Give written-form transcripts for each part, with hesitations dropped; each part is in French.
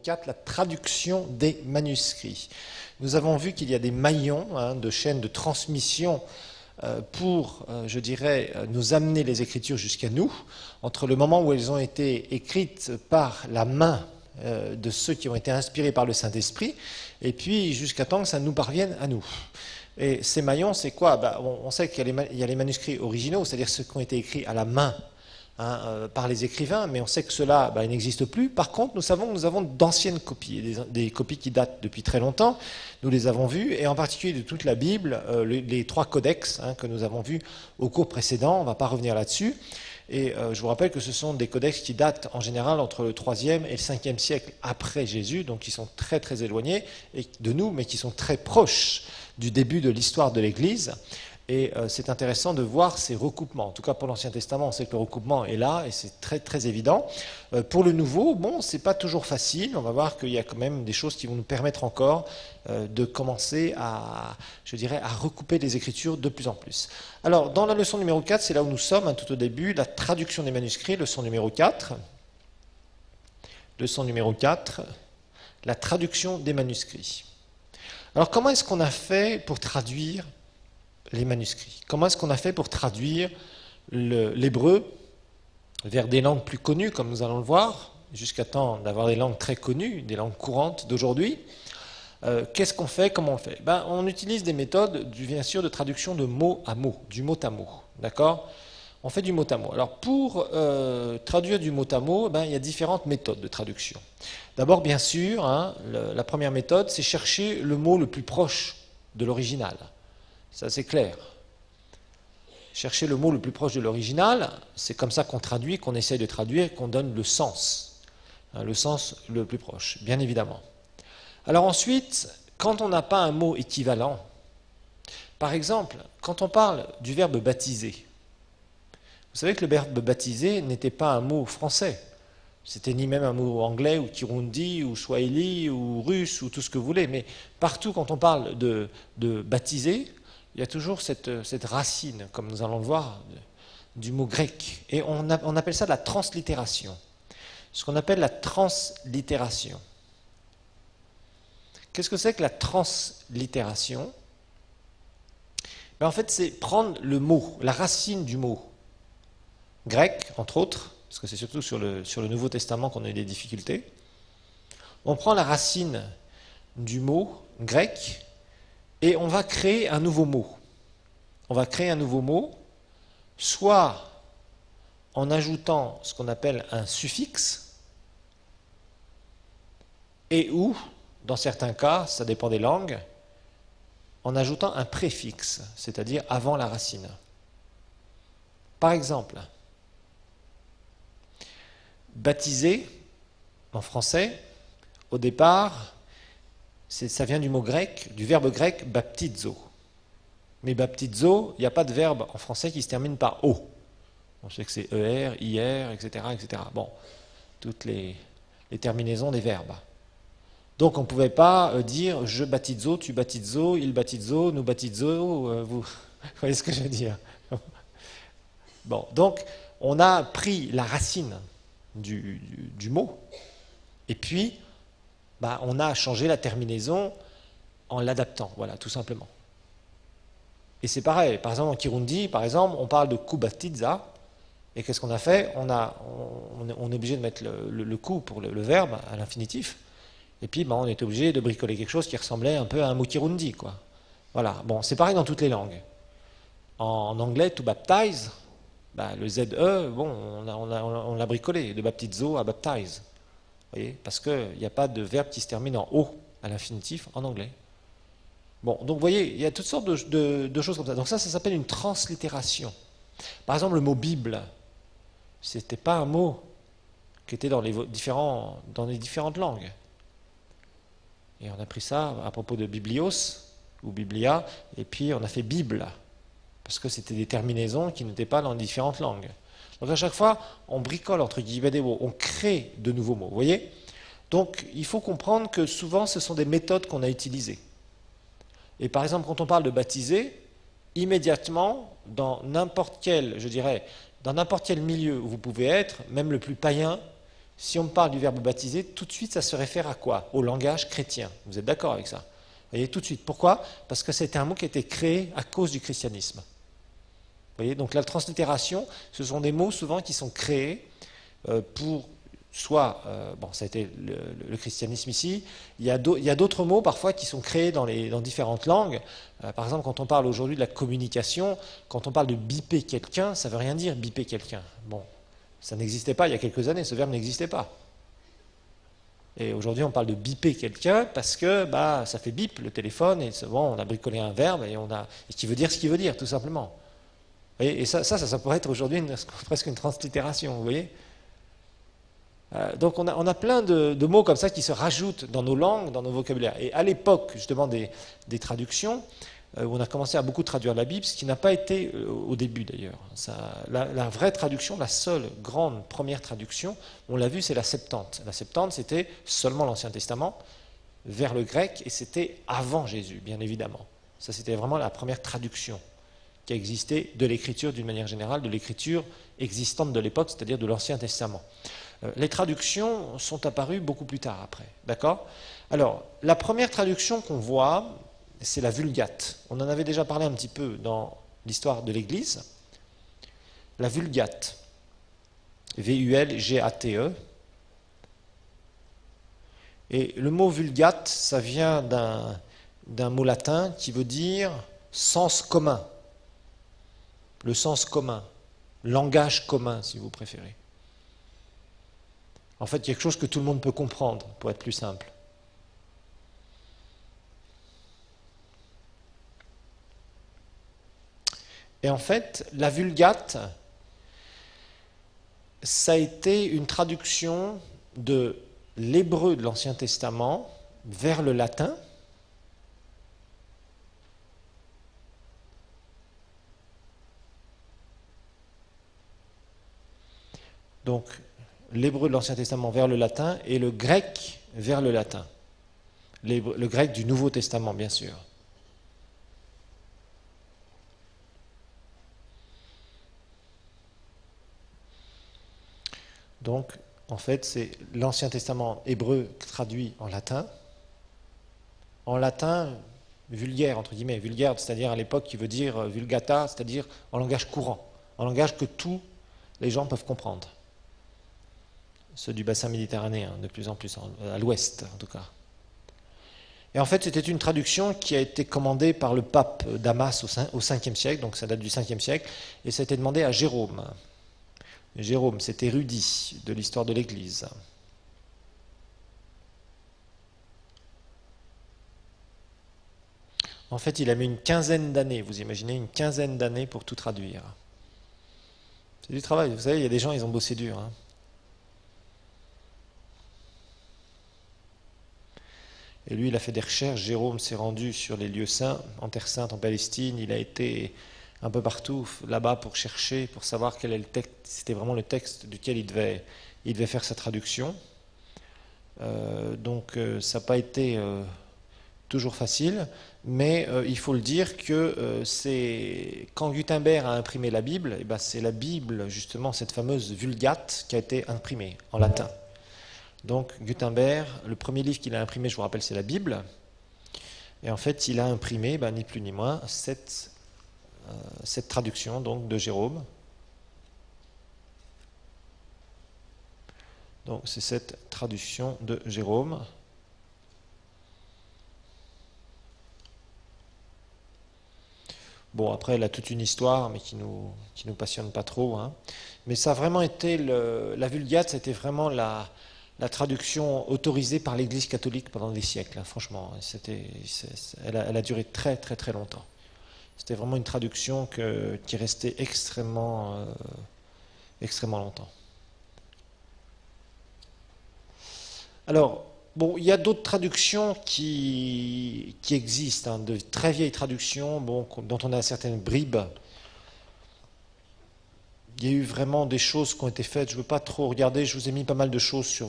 4, la traduction des manuscrits. Nous avons vu qu'il y a des maillons de chaînes de transmission pour, je dirais, nous amener les Écritures jusqu'à nous, entre le moment où elles ont été écrites par la main de ceux qui ont été inspirés par le Saint-Esprit, et puis jusqu'à temps que ça nous parvienne à nous. Et ces maillons, c'est quoi? On sait qu'il y a les manuscrits originaux, c'est-à-dire ceux qui ont été écrits à la main par les écrivains, mais on sait que cela n'existe plus. Par contre, nous savons que nous avons d'anciennes copies, des copies qui datent depuis très longtemps. Nous les avons vues, et en particulier de toute la Bible, les 3 codex que nous avons vus au cours précédent. On ne va pas revenir là-dessus. Et je vous rappelle que ce sont des codex qui datent en général entre le 3e et le 5e siècle après Jésus, donc qui sont très très éloignés de nous, mais qui sont très proches du début de l'histoire de l'Église. Et c'est intéressant de voir ces recoupements. En tout cas, pour l'Ancien Testament, on sait que le recoupement est là, et c'est très très évident. Pour le Nouveau, bon, c'est pas toujours facile. On va voir qu'il y a quand même des choses qui vont nous permettre encore de commencer à, je dirais, à recouper les Écritures de plus en plus. Alors, dans la leçon numéro 4, c'est là où nous sommes, tout au début, la traduction des manuscrits, leçon numéro 4. Leçon numéro 4, la traduction des manuscrits. Alors, comment est-ce qu'on a fait pour traduire les manuscrits? Comment est-ce qu'on a fait pour traduire l'hébreu vers des langues plus connues, comme nous allons le voir, jusqu'à temps d'avoir des langues très connues, des langues courantes d'aujourd'hui? Qu'est-ce qu'on fait? Comment on fait? On utilise des méthodes, bien sûr, de traduction de mot à mot, du mot à mot. D'accord? On fait du mot à mot. Alors, pour traduire du mot à mot, il y a différentes méthodes de traduction. D'abord, bien sûr, la première méthode, c'est chercher le mot le plus proche de l'original. Ça, c'est clair. Chercher le mot le plus proche de l'original, c'est comme ça qu'on traduit, qu'on essaye de traduire, qu'on donne le sens le plus proche, bien évidemment. Alors ensuite, quand on n'a pas un mot équivalent, par exemple, quand on parle du verbe baptiser, vous savez que le verbe baptiser n'était pas un mot français. C'était ni même un mot anglais, ou kirundi, ou swahili, ou russe, ou tout ce que vous voulez. Mais partout, quand on parle de baptiser, il y a toujours cette racine, comme nous allons le voir, du mot grec. Et on appelle ça la translittération. Ce qu'on appelle la translittération. Qu'est-ce que c'est que la translittération? En fait, c'est prendre le mot, la racine du mot grec, entre autres, parce que c'est surtout sur le Nouveau Testament qu'on a eu des difficultés. On prend la racine du mot grec et on va créer un nouveau mot. On va créer un nouveau mot, soit en ajoutant ce qu'on appelle un suffixe, et ou, dans certains cas, ça dépend des langues, en ajoutant un préfixe, c'est-à-dire avant la racine. Par exemple, baptiser, en français, au départ, ça vient du mot grec, du verbe grec baptizo. Mais baptizo, il n'y a pas de verbe en français qui se termine par O. On sait que c'est ER, IR, etc., etc. Bon, toutes les terminaisons des verbes. Donc on ne pouvait pas dire je baptizo, tu baptizo, il baptizo, nous baptizo, vous voyez ce que je veux dire? Bon, donc on a pris la racine du mot, et puis on a changé la terminaison en l'adaptant, voilà, tout simplement. Et c'est pareil, par exemple en Kirundi, on parle de kubatidza, et qu'est-ce qu'on a fait? On est obligé de mettre le ku pour le verbe à l'infinitif, et puis on était obligé de bricoler quelque chose qui ressemblait un peu à un mot Kirundi, quoi. Voilà, bon, c'est pareil dans toutes les langues. En anglais, to baptize, le ZE, bon, on l'a bricolé, de baptizo à baptize. Vous voyez, parce qu'il n'y a pas de verbe qui se termine en O à l'infinitif en anglais. Bon, donc vous voyez, il y a toutes sortes de choses comme ça. Donc ça s'appelle une translittération. Par exemple, le mot Bible, c'était pas un mot qui était dans les différentes langues. Et on a pris ça à propos de biblios ou biblia, et puis on a fait Bible, parce que c'était des terminaisons qui n'étaient pas dans les différentes langues. Donc à chaque fois, on bricole entre guillemets des mots, on crée de nouveaux mots, vous voyez? Donc il faut comprendre que souvent ce sont des méthodes qu'on a utilisées. Et par exemple, quand on parle de baptiser, immédiatement, dans n'importe quel milieu où vous pouvez être, même le plus païen, Si on me parle du verbe baptiser, tout de suite ça se réfère à quoi? Au langage chrétien. Vous êtes d'accord avec ça? Vous voyez, tout de suite. Pourquoi? Parce que c'était un mot qui a été créé à cause du christianisme. Vous voyez, donc la translittération, ce sont des mots souvent qui sont créés pour soit, bon, ça a été le christianisme ici, il y a d'autres mots parfois qui sont créés dans différentes langues. Par exemple, quand on parle aujourd'hui de la communication, quand on parle de biper quelqu'un, ça ne veut rien dire biper quelqu'un. Bon, ça n'existait pas il y a quelques années, ce verbe n'existait pas. Et aujourd'hui, on parle de biper quelqu'un parce que bah, ça fait bip le téléphone, et bon, on a bricolé un verbe et qui veut dire ce qu'il veut dire, tout simplement. Et ça pourrait être aujourd'hui presque une translittération, vous voyez. Donc on a plein de mots comme ça qui se rajoutent dans nos langues, dans nos vocabulaires. Et à l'époque, justement, des traductions, où on a commencé à beaucoup traduire la Bible, ce qui n'a pas été au début d'ailleurs. La vraie traduction, la seule grande première traduction, on l'a vu, c'est la Septante. La Septante, c'était seulement l'Ancien Testament, vers le grec, et c'était avant Jésus, bien évidemment. Ça, c'était vraiment la première traduction qui a existé de l'écriture d'une manière générale, de l'écriture existante de l'époque, c'est-à-dire de l'Ancien Testament. Les traductions sont apparues beaucoup plus tard après, d'accord? Alors, la première traduction qu'on voit, c'est la Vulgate. On en avait déjà parlé un petit peu dans l'histoire de l'Église. La Vulgate, V-U-L-G-A-T-E. Et le mot Vulgate, ça vient d'un mot latin qui veut dire sens commun. Le sens commun, langage commun, si vous préférez. En fait, quelque chose que tout le monde peut comprendre, pour être plus simple. Et en fait, la Vulgate, ça a été une traduction de l'hébreu de l'Ancien Testament vers le latin. Donc, l'hébreu de l'Ancien Testament vers le latin et le grec vers le latin. Le grec du Nouveau Testament, bien sûr. Donc, en fait, c'est l'Ancien Testament hébreu traduit en latin. En latin vulgaire, entre guillemets, vulgaire, c'est-à-dire à l'époque qui veut dire vulgata, c'est-à-dire en langage courant, en langage que tous les gens peuvent comprendre. Ceux du bassin méditerranéen, de plus en plus, à l'ouest en tout cas. Et en fait, c'était une traduction qui a été commandée par le pape Damas au 5e siècle, donc ça date du 5e siècle, et ça a été demandé à Jérôme. Jérôme, cet érudit de l'histoire de l'Église. En fait, il a mis une quinzaine d'années, vous imaginez, une quinzaine d'années pour tout traduire. C'est du travail, vous savez, il y a des gens, ils ont bossé dur. Hein. Et lui, il a fait des recherches. Jérôme s'est rendu sur les lieux saints, en Terre Sainte, en Palestine. Il a été un peu partout là-bas pour chercher, pour savoir quel est le texte. C'était vraiment le texte duquel il devait faire sa traduction. Donc ça n'a pas été toujours facile, mais il faut le dire que c'est quand Gutenberg a imprimé la Bible, et ben c'est la Bible, justement, cette fameuse Vulgate, qui a été imprimée en latin. Donc Gutenberg, le premier livre qu'il a imprimé, je vous rappelle, c'est la Bible. Et en fait, il a imprimé, ni plus ni moins, cette traduction donc, de Jérôme. Donc c'est cette traduction de Jérôme. Bon, après, elle a toute une histoire, mais qui nous passionne pas trop. Hein. Mais ça a vraiment été, la Vulgate, c'était vraiment la traduction autorisée par l'Église catholique pendant des siècles, hein, franchement. Elle a duré très très très longtemps. C'était vraiment une traduction qui restait extrêmement longtemps. Alors, bon, il y a d'autres traductions qui existent, hein, de très vieilles traductions, dont on a certaines bribes. Il y a eu vraiment des choses qui ont été faites. Je ne veux pas trop regarder. Je vous ai mis pas mal de choses dans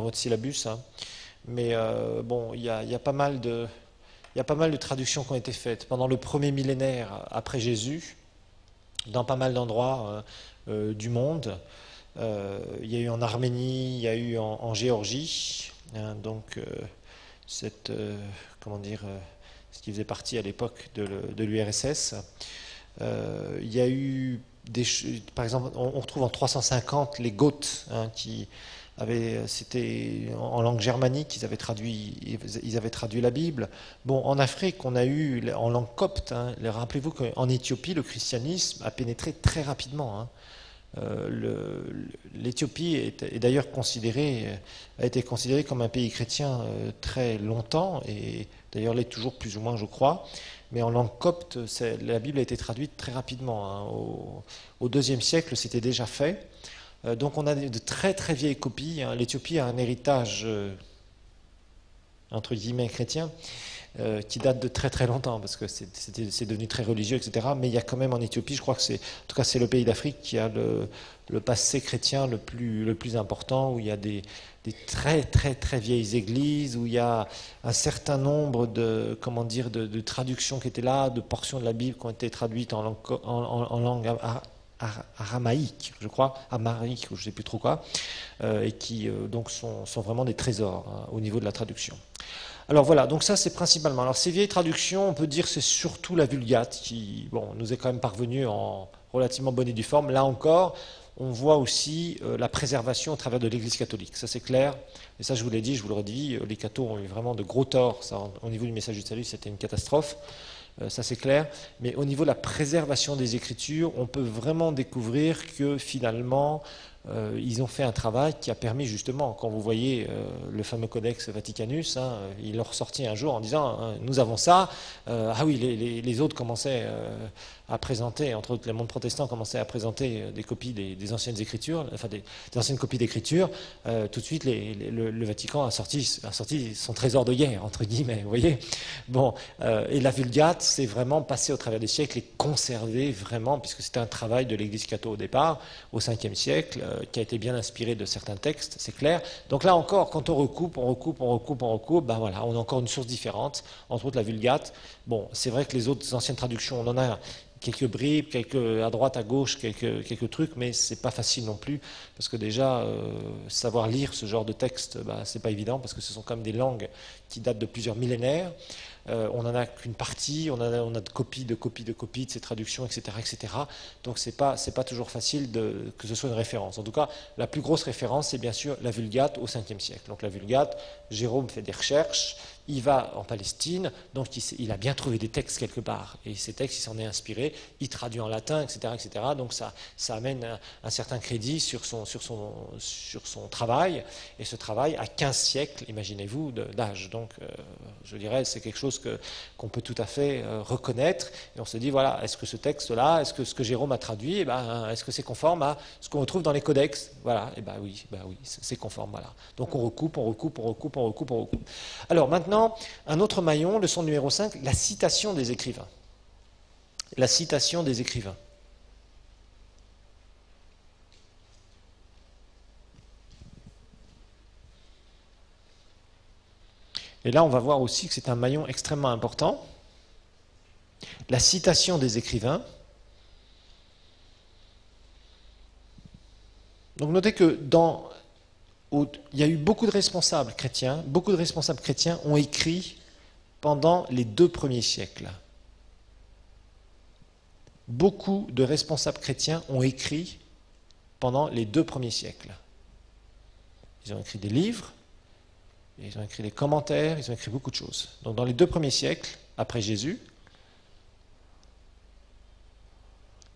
votre syllabus. Hein. Mais bon, il y a pas mal de traductions qui ont été faites pendant le premier millénaire après Jésus, dans pas mal d'endroits du monde. Il y a eu en Arménie, il y a eu en Géorgie, hein, donc comment dire, ce qui faisait partie à l'époque de l'URSS. Il y a eu par exemple, on retrouve en 350 les Goths, hein, qui c'était en langue germanique, ils avaient traduit la Bible. Bon, en Afrique, on a eu en langue copte, hein, rappelez-vous qu'en Éthiopie, le christianisme a pénétré très rapidement, hein. L'Éthiopie est d'ailleurs a été considérée comme un pays chrétien très longtemps, et d'ailleurs l'est toujours plus ou moins, je crois. Mais en langue copte, la Bible a été traduite très rapidement, hein. Au IIe siècle, c'était déjà fait. Donc on a de très très vieilles copies, hein. L'Éthiopie a un héritage, entre guillemets, chrétien, qui date de très très longtemps, parce que c'est devenu très religieux, etc. Mais il y a quand même en Éthiopie, je crois que en tout cas c'est le pays d'Afrique qui a le passé chrétien le plus important, où il y a des très très très vieilles églises, où il y a un certain nombre de traductions qui étaient là, de portions de la Bible qui ont été traduites en langue aramaïque, je crois, amharique, ou je ne sais plus trop quoi, et qui donc sont vraiment des trésors, hein, au niveau de la traduction. Alors voilà, donc ça c'est principalement. Alors ces vieilles traductions, on peut dire que c'est surtout la Vulgate qui nous est quand même parvenue en relativement bonne et due forme. Là encore, on voit aussi la préservation au travers de l'Église catholique. Ça c'est clair, et ça je vous l'ai dit, je vous le redis, les cathos ont eu vraiment de gros torts. Ça, au niveau du message du salut, c'était une catastrophe. Ça c'est clair, mais au niveau de la préservation des Écritures, on peut vraiment découvrir que finalement, ils ont fait un travail qui a permis justement, quand vous voyez le fameux Codex Vaticanus, hein, il leur sortit un jour en disant hein, nous avons ça, ah oui, les autres commençaient à présenter, entre autres le monde protestant commençait à présenter des copies des anciennes Écritures, enfin des anciennes copies d'Écritures, tout de suite le Vatican a sorti son trésor de guerre, entre guillemets, vous voyez. Bon, et la Vulgate s'est vraiment passée au travers des siècles et conservée vraiment, puisque c'était un travail de l'Église catholique au départ, au 5e siècle, qui a été bien inspiré de certains textes, c'est clair. Donc là encore, quand on recoupe, ben voilà, on a encore une source différente, entre autres la Vulgate. Bon, c'est vrai que les autres anciennes traductions, on en a quelques bribes, quelques à droite, à gauche, quelques trucs, mais c'est pas facile non plus, parce que déjà, savoir lire ce genre de texte, bah, c'est pas évident, parce que ce sont quand même des langues qui datent de plusieurs millénaires. On n'en a qu'une partie, on a de copies de ces traductions, etc., etc. Donc c'est pas toujours facile que ce soit une référence. En tout cas, la plus grosse référence, c'est bien sûr la Vulgate au 5e siècle. Donc la Vulgate, Jérôme fait des recherches, il va en Palestine, donc il a bien trouvé des textes quelque part. Et ces textes, il s'en est inspiré, il traduit en latin, etc., etc. Donc ça amène un certain crédit sur son travail. Et ce travail a 15 siècles, imaginez-vous, d'âge. Donc je dirais, c'est quelque chose qu'on peut tout à fait reconnaître. Et on se dit, voilà, est-ce que ce texte-là, est-ce que ce que Jérôme a traduit, est-ce que c'est conforme à ce qu'on retrouve dans les codex? Voilà, et oui, c'est conforme, voilà. Donc on recoupe. Alors maintenant, un autre maillon, leçon numéro 5, la citation des écrivains. La citation des écrivains. Et là, on va voir aussi que c'est un maillon extrêmement important. La citation des écrivains. Donc notez que il y a eu beaucoup de responsables chrétiens ont écrit pendant les 2 premiers siècles. Beaucoup de responsables chrétiens ont écrit pendant les 2 premiers siècles. Ils ont écrit des livres, ils ont écrit des commentaires, ils ont écrit beaucoup de choses. Donc dans les 2 premiers siècles, après Jésus,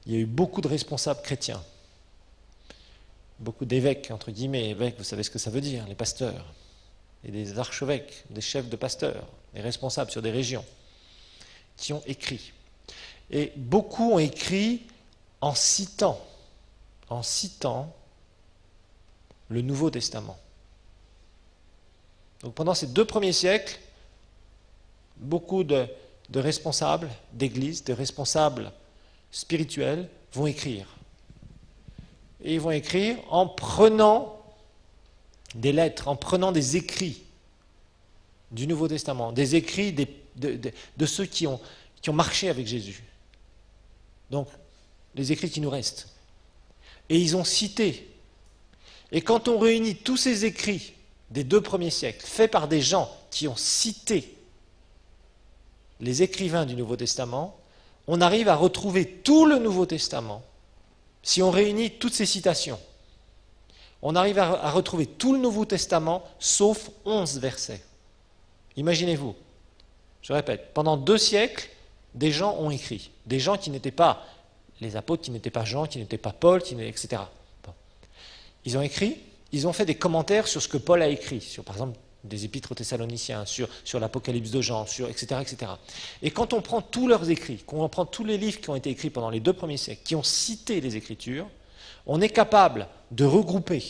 il y a eu beaucoup de responsables chrétiens. Beaucoup d'évêques, entre guillemets, évêques, vous savez ce que ça veut dire, les pasteurs, et des archevêques, des chefs de pasteurs, des responsables sur des régions, qui ont écrit. Et beaucoup ont écrit en citant le Nouveau Testament. Donc pendant ces 2 premiers siècles, beaucoup de responsables d'église, de responsables spirituels vont écrire. Et ils vont écrire en prenant des lettres, en prenant des écrits du Nouveau Testament, des écrits de ceux qui ont marché avec Jésus. Donc, les écrits qui nous restent. Et ils ont cité Et quand on réunit tous ces écrits des 2 premiers siècles, faits par des gens qui ont cité les écrivains du Nouveau Testament, on arrive à retrouver tout le Nouveau Testament. Si on réunit toutes ces citations, on arrive à retrouver tout le Nouveau Testament, sauf 11 versets. Imaginez-vous, je répète, pendant 2 siècles, des gens ont écrit. Des gens qui n'étaient pas les apôtres, qui n'étaient pas Jean, qui n'étaient pas Paul, etc. Bon. Ils ont écrit, ils ont fait des commentaires sur ce que Paul a écrit, sur par exemple des épîtres aux Thessaloniciens, sur l'Apocalypse de Jean, etc., etc. Et quand on prend tous leurs écrits, qu'on prend tous les livres qui ont été écrits pendant les 2 premiers siècles, qui ont cité les Écritures, on est capable de regrouper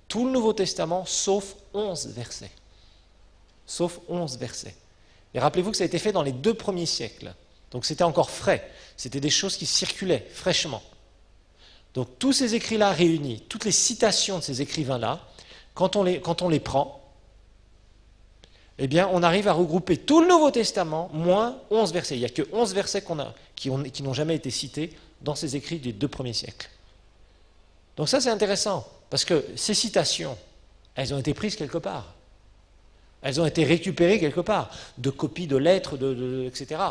tout le Nouveau Testament sauf 11 versets. Sauf 11 versets. Et rappelez-vous que ça a été fait dans les 2 premiers siècles. Donc c'était encore frais. C'était des choses qui circulaient fraîchement. Donc tous ces écrits-là réunis, toutes les citations de ces écrivains-là, quand on les prend, eh bien on arrive à regrouper tout le Nouveau Testament moins 11 versets. Il n'y a que 11 versets qui n'ont jamais été cités dans ces écrits des 2 premiers siècles. Donc ça c'est intéressant, parce que ces citations, elles ont été prises quelque part. Elles ont été récupérées quelque part, de copies de lettres, etc.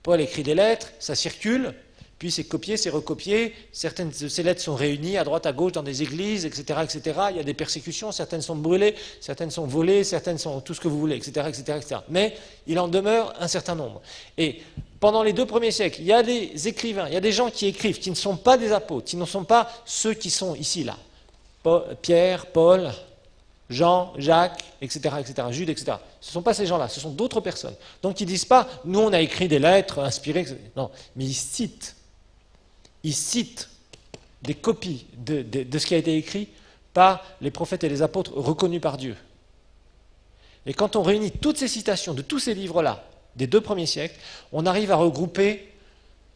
Paul écrit des lettres, ça circule, puis c'est copié, c'est recopié, certaines de ces lettres sont réunies à droite, à gauche, dans des églises, etc., etc. Il y a des persécutions, certaines sont brûlées, certaines sont volées, certaines sont tout ce que vous voulez, etc., etc., etc. Mais il en demeure un certain nombre. Et pendant les 2 premiers siècles, il y a des écrivains, il y a des gens qui écrivent, qui ne sont pas des apôtres, qui ne sont pas ceux qui sont ici, là. Pierre, Paul, Jean, Jacques, etc., etc., Jude, etc. Ce ne sont pas ces gens-là, ce sont d'autres personnes. Donc ils ne disent pas, nous on a écrit des lettres inspirées, etc. Non, mais ils citent des copies de ce qui a été écrit par les prophètes et les apôtres reconnus par Dieu. Et quand on réunit toutes ces citations de tous ces livres-là, des 2 premiers siècles, on arrive à regrouper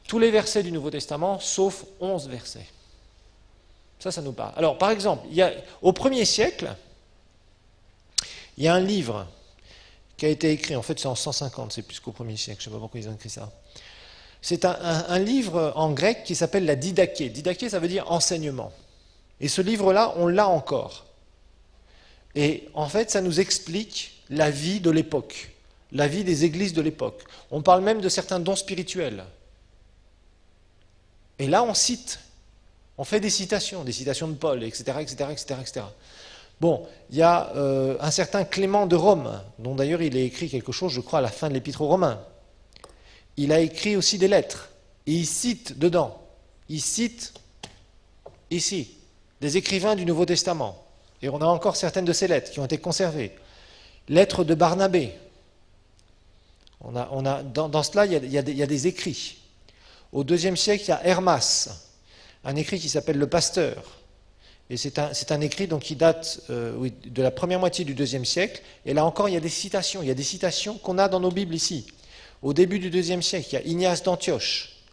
tous les versets du Nouveau Testament, sauf 11 versets. Ça nous parle. Alors, par exemple, au 1er siècle, il y a un livre qui a été écrit, en fait c'est en 150, c'est plus qu'au 1er siècle, je ne sais pas pourquoi ils ont écrit ça. C'est un livre en grec qui s'appelle la Didaché. Didaché, ça veut dire enseignement. Et ce livre-là, on l'a encore. Et en fait, ça nous explique la vie de l'époque, la vie des églises de l'époque. On parle même de certains dons spirituels. Et là, on fait des citations de Paul, etc., etc., etc., etc. Bon, il y a un certain Clément de Rome, dont d'ailleurs il a écrit quelque chose, je crois, à la fin de l'Épître aux Romains. Il a écrit aussi des lettres, et il cite dedans, il cite ici, des écrivains du Nouveau Testament. Et on a encore certaines de ces lettres qui ont été conservées. Lettres de Barnabé. Dans cela, il y a des écrits. Au IIe siècle, il y a Hermas, un écrit qui s'appelle Le Pasteur. Et c'est un écrit donc, qui date de la première moitié du IIe siècle. Et là encore, il y a des citations. Il y a des citations qu'on a dans nos Bibles ici. Au début du IIe siècle, il y a Ignace d'Antioche.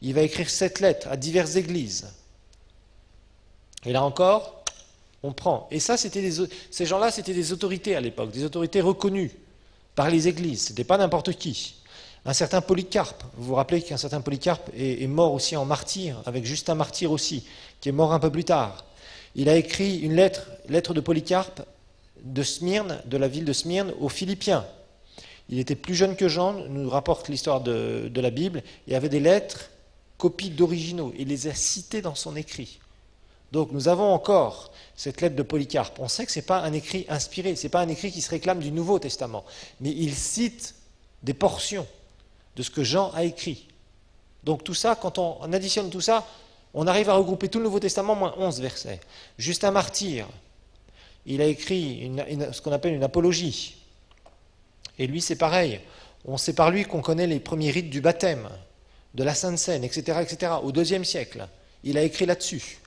Il va écrire 7 lettres à diverses églises. Et là encore, on prend. Et ça, ces gens-là, c'était des autorités à l'époque, des autorités reconnues par les églises. Ce n'était pas n'importe qui. Un certain Polycarpe, vous vous rappelez qu'un certain Polycarpe est mort aussi en martyr, avec Justin Martyr aussi, qui est mort un peu plus tard. Il a écrit une lettre de Polycarpe de Smyrne, de la ville de Smyrne, aux Philippiens. Il était plus jeune que Jean, nous rapporte l'histoire de la Bible, et avait des lettres, copies d'originaux. Il les a citées dans son écrit. Donc nous avons encore cette lettre de Polycarpe. On sait que ce n'est pas un écrit inspiré, ce n'est pas un écrit qui se réclame du Nouveau Testament, mais il cite des portions de ce que Jean a écrit. Donc tout ça, quand on additionne tout ça, on arrive à regrouper tout le Nouveau Testament moins 11 versets. Justin Martyr, il a écrit ce qu'on appelle une apologie. Et lui, c'est pareil. C'est par lui qu'on connaît les premiers rites du baptême, de la Sainte Seine, etc., etc., au IIe siècle. Il a écrit là-dessus.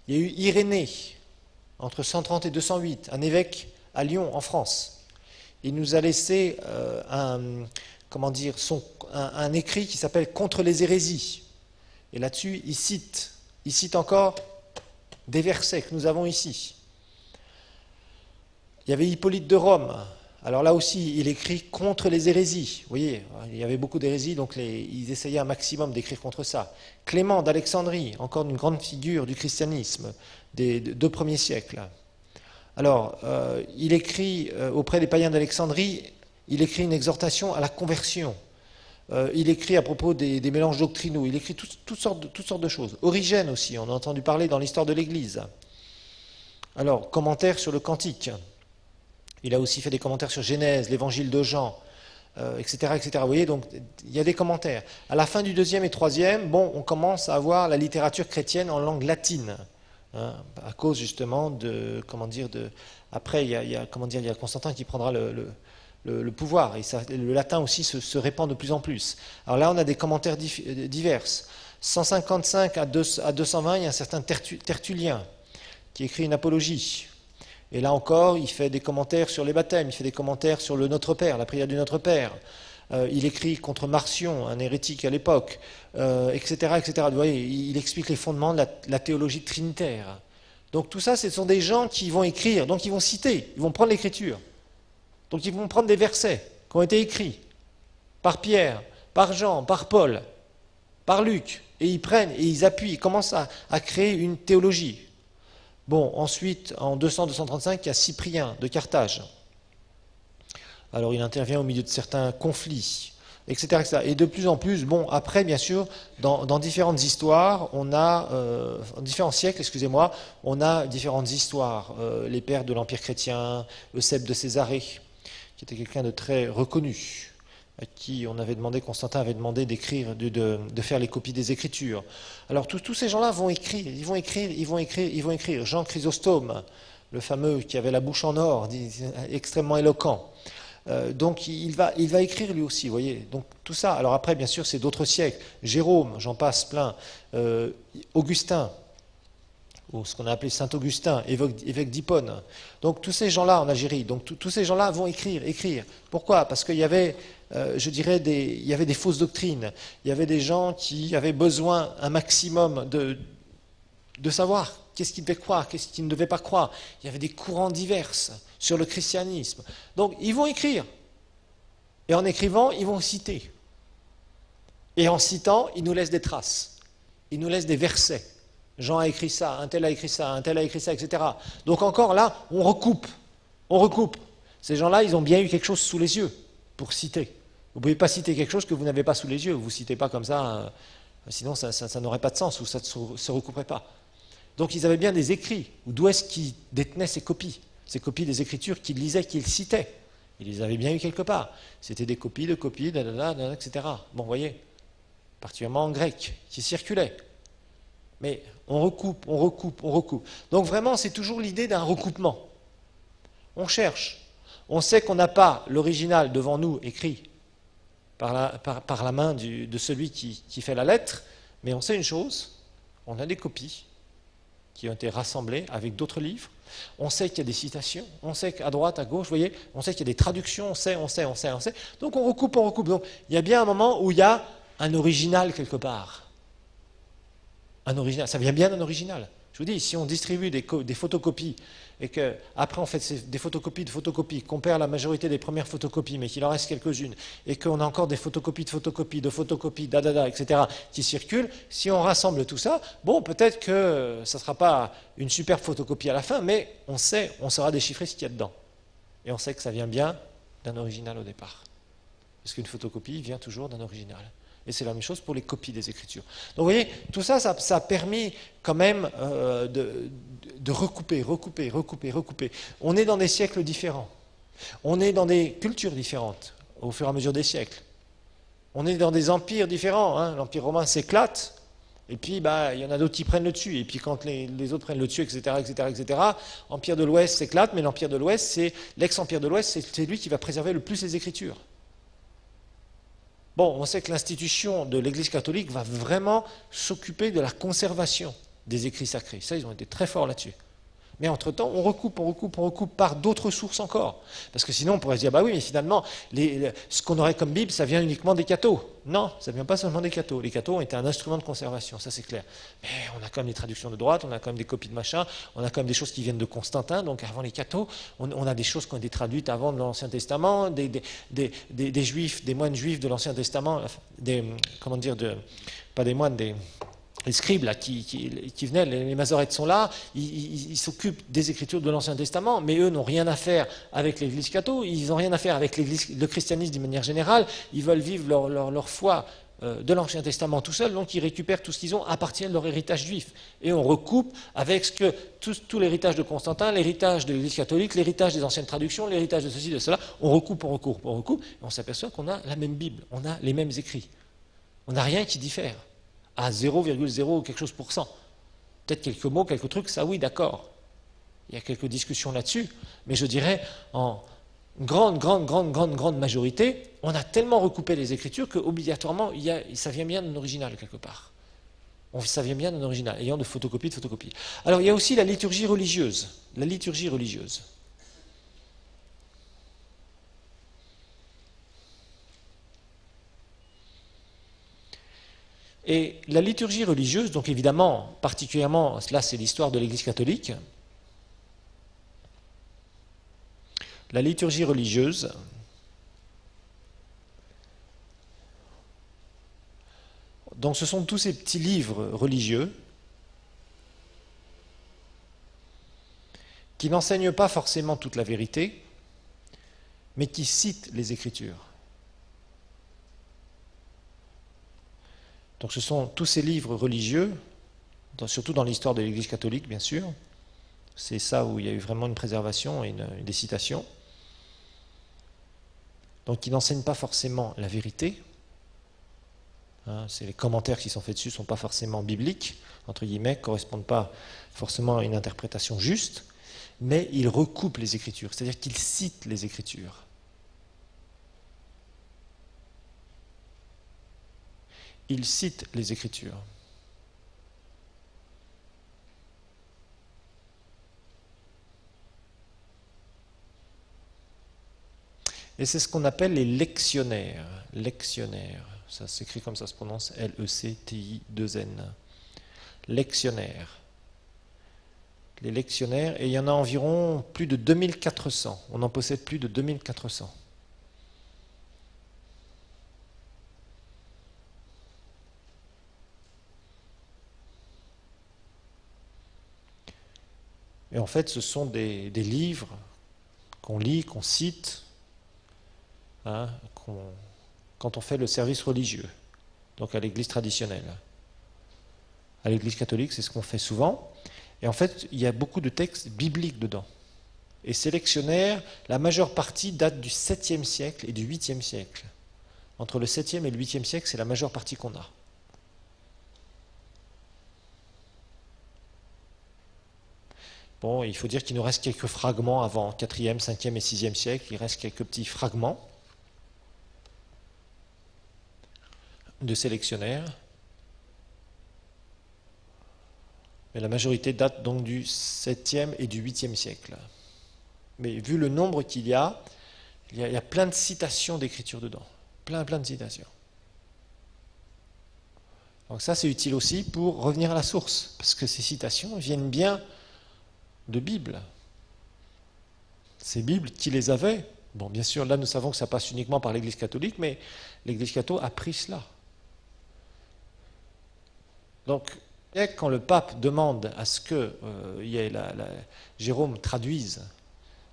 Il y a eu Irénée, entre 130 et 208, un évêque à Lyon, en France. Il nous a laissé un écrit qui s'appelle « Contre les hérésies ». Et là-dessus, il cite encore des versets que nous avons ici. Il y avait Hippolyte de Rome, Alors là aussi, il écrit contre les hérésies. Vous voyez, il y avait beaucoup d'hérésies, donc ils essayaient un maximum d'écrire contre ça. Clément d'Alexandrie, encore une grande figure du christianisme des 2 premiers siècles. Alors, il écrit auprès des païens d'Alexandrie, il écrit une exhortation à la conversion. Il écrit à propos des mélanges doctrinaux, il écrit toutes sortes de choses. Origène aussi, on a entendu parler dans l'histoire de l'Église. Alors, commentaire sur le Cantique. Il a aussi fait des commentaires sur Genèse, l'Évangile de Jean, etc., etc. Vous voyez, donc il y a des commentaires. À la fin du 2e et 3e, bon, on commence à avoir la littérature chrétienne en langue latine, hein, à cause justement de, après il y a Constantin qui prendra le pouvoir, et le latin aussi se répand de plus en plus. Alors là, on a des commentaires divers. 155 à 220, il y a un certain Tertullien qui écrit une apologie. Et là encore, il fait des commentaires sur les baptêmes, il fait des commentaires sur le Notre Père, la prière du Notre Père. Il écrit contre Marcion, un hérétique à l'époque, etc., etc. Vous voyez, il explique les fondements de la théologie trinitaire. Donc tout ça, ce sont des gens qui vont écrire, donc ils vont citer, ils vont prendre l'écriture. Donc ils vont prendre des versets qui ont été écrits par Pierre, par Jean, par Paul, par Luc, et ils prennent et ils appuient, ils commencent à créer une théologie. Bon, ensuite, en 200-235, il y a Cyprien de Carthage. Alors il intervient au milieu de certains conflits, etc., etc. Et de plus en plus, bon, après, bien sûr, dans différentes histoires, on a, en différents siècles, excusez-moi, on a différentes histoires. Les pères de l'Empire chrétien, Eusèbe de Césarée, qui était quelqu'un de très reconnu, à qui on avait demandé, Constantin avait demandé d'écrire, de faire les copies des Écritures. Alors tous ces gens-là vont écrire, ils vont écrire. Jean Chrysostome, le fameux qui avait la bouche en or, extrêmement éloquent. Donc il va écrire lui aussi, vous voyez. Donc tout ça. Alors après, bien sûr, c'est d'autres siècles. Jérôme, j'en passe plein. Augustin, ou ce qu'on a appelé Saint-Augustin, évêque d'Hippone. Donc tous ces gens-là en Algérie, donc tous ces gens-là vont écrire. Pourquoi? Parce qu'il y avait, je dirais, il y avait des fausses doctrines. Il y avait des gens qui avaient besoin un maximum de savoir qu'est-ce qu'ils devaient croire, qu'est-ce qu'ils ne devaient pas croire. Il y avait des courants divers sur le christianisme. Donc ils vont écrire. Et en écrivant, ils vont citer. Et en citant, ils nous laissent des traces. Ils nous laissent des versets. Jean a écrit ça, un tel a écrit ça, un tel a écrit ça, etc. Donc encore là, on recoupe. Ces gens-là, ils ont bien eu quelque chose sous les yeux pour citer. Vous ne pouvez pas citer quelque chose que vous n'avez pas sous les yeux. Vous ne citez pas comme ça, sinon ça n'aurait pas de sens ou ça ne se recouperait pas. Donc ils avaient bien des écrits. D'où est-ce qu'ils détenaient ces copies des Écritures qu'ils lisaient, qu'ils citaient. Ils les avaient bien eu quelque part. C'était des copies, etc. Bon, vous voyez, particulièrement en grec, qui circulaient. Mais on recoupe. Donc vraiment, c'est toujours l'idée d'un recoupement. On cherche. On sait qu'on n'a pas l'original devant nous écrit par la main de celui qui fait la lettre, mais on sait une chose, on a des copies qui ont été rassemblées avec d'autres livres. On sait qu'il y a des citations, on sait qu'à droite, à gauche, vous voyez, on sait qu'il y a des traductions, on sait. Donc on recoupe. Donc il y a bien un moment où il y a un original quelque part. Un original, ça vient bien d'un original. Je vous dis, si on distribue des photocopies et qu'après on fait des photocopies, qu'on perd la majorité des premières photocopies, mais qu'il en reste quelques-unes, et qu'on a encore des photocopies, etc., qui circulent, si on rassemble tout ça, bon, peut-être que ça ne sera pas une superbe photocopie à la fin, mais on saura déchiffrer ce qu'il y a dedans. Et on sait que ça vient bien d'un original au départ. Parce qu'une photocopie vient toujours d'un original. Et c'est la même chose pour les copies des Écritures. Donc vous voyez, tout ça, ça a permis quand même de recouper. On est dans des siècles différents. On est dans des cultures différentes au fur et à mesure des siècles. On est dans des empires différents. Hein. L'Empire romain s'éclate, et puis il y en a d'autres qui prennent le dessus. Et puis quand les autres prennent le dessus, etc., l'Empire de l'Ouest s'éclate, mais l'Empire de l'Ouest, l'ex-Empire de l'Ouest, c'est lui qui va préserver le plus les Écritures. Bon, on sait que l'institution de l'Église catholique va vraiment s'occuper de la conservation des écrits sacrés. Ça, ils ont été très forts là-dessus. Mais entre-temps, on recoupe par d'autres sources encore. Parce que sinon, on pourrait se dire, bah oui, mais finalement, ce qu'on aurait comme Bible, ça vient uniquement des cathos. Non, ça ne vient pas seulement des cathos. Les cathos ont été un instrument de conservation, ça c'est clair. Mais on a quand même des traductions de droite, on a quand même des copies de machin, on a quand même des choses qui viennent de Constantin, donc avant les cathos, on a des choses qui ont été traduites avant de l'Ancien Testament, des juifs, des moines juifs de l'Ancien Testament, pas des moines, les scribes là, qui venaient, les masorettes sont là, ils s'occupent des écritures de l'Ancien Testament, mais eux n'ont rien à faire avec l'Église catholique, ils n'ont rien à faire avec le christianisme d'une manière générale, ils veulent vivre leur foi de l'Ancien Testament tout seul, donc ils récupèrent tout ce qu'ils ont à partir de leur héritage juif. Et on recoupe avec tout l'héritage de Constantin, l'héritage de l'Église catholique, l'héritage des anciennes traductions, l'héritage de ceci, de cela, on recoupe, et on s'aperçoit qu'on a la même Bible, on a les mêmes écrits. On n'a rien qui diffère. À 0,0 quelque chose pour cent. Peut-être quelques mots, quelques trucs, ça oui, d'accord. Il y a quelques discussions là-dessus, mais je dirais en grande majorité, on a tellement recoupé les Écritures qu'obligatoirement, ça vient bien d'un original quelque part. Ça vient bien d'un original, ayant de photocopies. Alors il y a aussi la liturgie religieuse. La liturgie religieuse. Et la liturgie religieuse, donc évidemment, particulièrement, là c'est l'histoire de l'Église catholique, la liturgie religieuse, donc ce sont tous ces petits livres religieux qui n'enseignent pas forcément toute la vérité, mais qui citent les Écritures. Donc ce sont tous ces livres religieux, surtout dans l'histoire de l'Église catholique, bien sûr. C'est ça où il y a eu vraiment une préservation et des citations. Donc qui n'enseignent pas forcément la vérité. Les commentaires qui sont faits dessus ne sont pas forcément bibliques, entre guillemets, ne correspondent pas forcément à une interprétation juste, mais ils recoupent les Écritures, c'est-à-dire qu'ils citent les Écritures. Il cite les Écritures. Et c'est ce qu'on appelle les lectionnaires. Lectionnaires, ça s'écrit comme ça se prononce, L-E-C-T-I-2-N. Lectionnaires. Les lectionnaires, et il y en a environ plus de 2400. On en possède plus de 2400. Et en fait, ce sont des livres qu'on lit, qu'on cite, quand on fait le service religieux, donc à l'église traditionnelle. À l'église catholique, c'est ce qu'on fait souvent. Et en fait, il y a beaucoup de textes bibliques dedans. Et ces lectionnaires, la majeure partie date du 7e siècle et du 8e siècle. Entre le 7e et le 8e siècle, c'est la majeure partie qu'on a. Bon, il faut dire qu'il nous reste quelques fragments avant 4e, 5e et 6e siècle. Il reste quelques petits fragments de ces lectionnaires. Mais la majorité date donc du 7e et du 8e siècle. Mais vu le nombre qu'il y a plein de citations d'écriture dedans. Plein de citations. Donc ça, c'est utile aussi pour revenir à la source, parce que ces citations viennent bien de Bible. Ces Bibles, qui les avaient? Bon, bien sûr, là, nous savons que ça passe uniquement par l'Église catholique, mais l'Église catholique a pris cela. Donc, quand le pape demande à ce que Jérôme traduise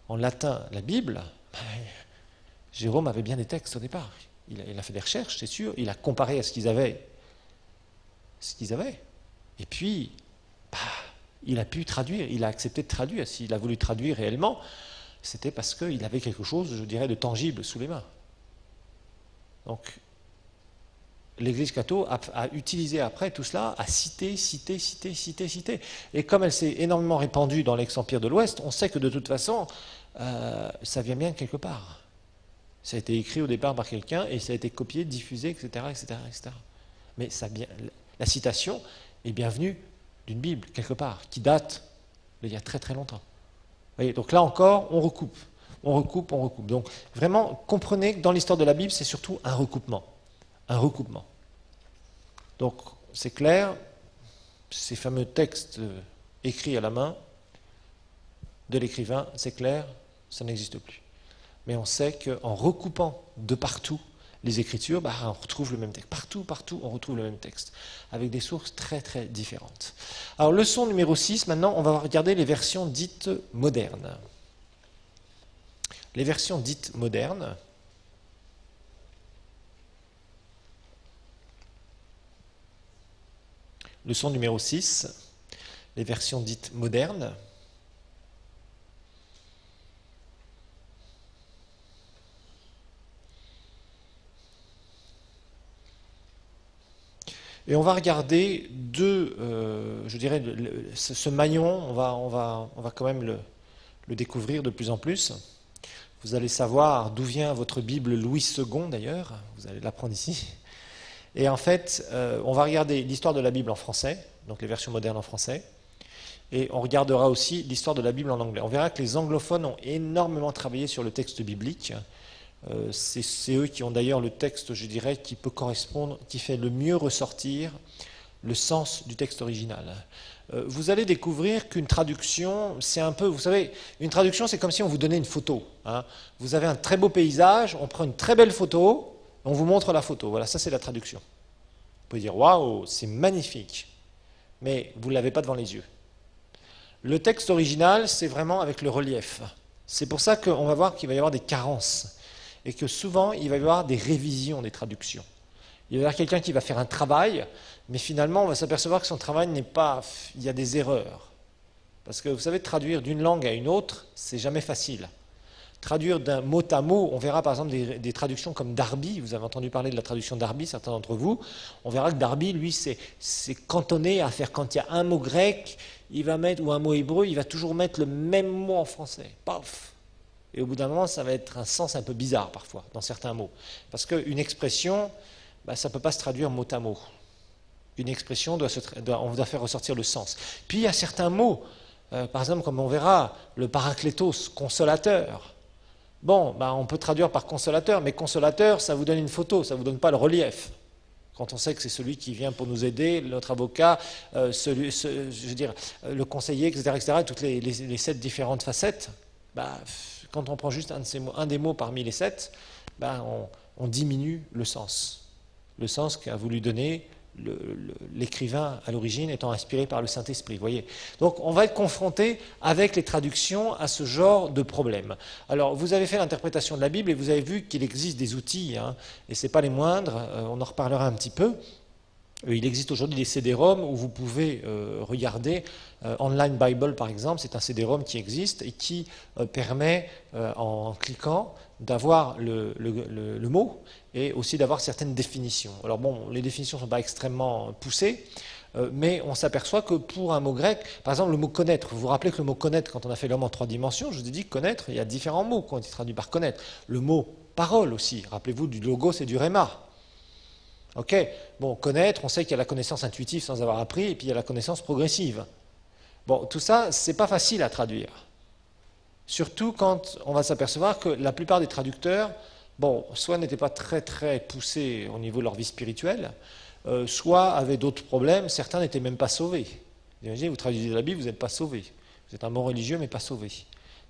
en latin la Bible, Jérôme avait bien des textes au départ. Il a fait des recherches, c'est sûr, il a comparé à ce qu'ils avaient. Et puis, il a pu traduire, il a accepté de traduire. S'il a voulu traduire réellement, c'était parce qu'il avait quelque chose, je dirais, de tangible sous les mains. Donc, l'Église catholique a utilisé après tout cela, à citer. Et comme elle s'est énormément répandue dans l'ex-empire de l'Ouest, on sait que de toute façon, ça vient bien de quelque part. Ça a été écrit au départ par quelqu'un et ça a été copié, diffusé, etc. Mais la citation est bien venue d'une Bible, quelque part, qui date il y a très très longtemps. Vous voyez, donc là encore, on recoupe. On recoupe, on recoupe. Donc vraiment, comprenez que dans l'histoire de la Bible, c'est surtout un recoupement. Un recoupement. Donc c'est clair, ces fameux textes écrits à la main de l'écrivain, c'est clair, ça n'existe plus. Mais on sait qu'en recoupant de partout les Écritures, on retrouve le même texte. Partout, partout, on retrouve le même texte, avec des sources très très différentes. Alors leçon numéro 6, maintenant on va regarder les versions dites modernes. Les versions dites modernes, leçon numéro 6, les versions dites modernes. Et on va regarder je dirais, ce maillon, on va quand même le découvrir de plus en plus. Vous allez savoir d'où vient votre Bible Louis II d'ailleurs, vous allez l'apprendre ici. Et en fait, on va regarder l'histoire de la Bible en français, donc les versions modernes en français, et on regardera aussi l'histoire de la Bible en anglais. On verra que les anglophones ont énormément travaillé sur le texte biblique. C'est eux qui ont d'ailleurs le texte, je dirais, qui peut correspondre, qui fait le mieux ressortir le sens du texte original. Vous allez découvrir qu'une traduction, c'est un peu, vous savez, une traduction, c'est comme si on vous donnait une photo. Hein. Vous avez un très beau paysage, on prend une très belle photo, on vous montre la photo. Voilà, ça c'est la traduction. Vous pouvez dire, waouh, c'est magnifique, mais vous ne l'avez pas devant les yeux. Le texte original, c'est vraiment avec le relief. C'est pour ça qu'on va voir qu'il va y avoir des carences. Et que souvent, il va y avoir des révisions des traductions. Il va y avoir quelqu'un qui va faire un travail, mais finalement, on va s'apercevoir que son travail n'est pas... Il y a des erreurs. Parce que vous savez, traduire d'une langue à une autre, c'est jamais facile. Traduire d'un mot à mot, on verra par exemple des traductions comme Darby, vous avez entendu parler de la traduction Darby, certains d'entre vous, on verra que Darby, lui, c'est cantonné à faire, quand il y a un mot grec, il va mettre, ou un mot hébreu, il va toujours mettre le même mot en français. Paf! Et au bout d'un moment, ça va être un sens un peu bizarre parfois, dans certains mots. Parce qu'une expression, ça ne peut pas se traduire mot à mot. Une expression, on doit faire ressortir le sens. Puis il y a certains mots, par exemple, comme on verra, le paraklétos, consolateur. Bon, on peut traduire par consolateur, mais consolateur, ça vous donne une photo, ça ne vous donne pas le relief. Quand on sait que c'est celui qui vient pour nous aider, notre avocat, le conseiller, etc., et toutes les 7 différentes facettes, quand on prend juste un des mots parmi les 7, on diminue le sens. Le sens qu'a voulu donner l'écrivain à l'origine étant inspiré par le Saint-Esprit. Voyez. Donc on va être confronté avec les traductions à ce genre de problème. Alors vous avez fait l'interprétation de la Bible et vous avez vu qu'il existe des outils, et ce n'est pas les moindres, on en reparlera un petit peu. Il existe aujourd'hui des CD-ROM où vous pouvez regarder Online Bible par exemple, c'est un CD-ROM qui existe et qui permet en cliquant d'avoir le mot et aussi d'avoir certaines définitions. Alors bon, les définitions ne sont pas extrêmement poussées, mais on s'aperçoit que pour un mot grec, par exemple le mot connaître, vous vous rappelez que le mot connaître, quand on a fait l'homme en 3 dimensions, je vous ai dit connaître, il y a différents mots qui ont été traduits par connaître. Le mot parole aussi, rappelez-vous du logos et du réma. Ok, bon, connaître, on sait qu'il y a la connaissance intuitive sans avoir appris, et puis il y a la connaissance progressive. Bon, tout ça, c'est pas facile à traduire. Surtout quand on va s'apercevoir que la plupart des traducteurs, soit n'étaient pas très très poussés au niveau de leur vie spirituelle, soit avaient d'autres problèmes, certains n'étaient même pas sauvés. Imaginez, vous traduisez la Bible, vous n'êtes pas sauvé. Vous êtes un bon religieux, mais pas sauvé.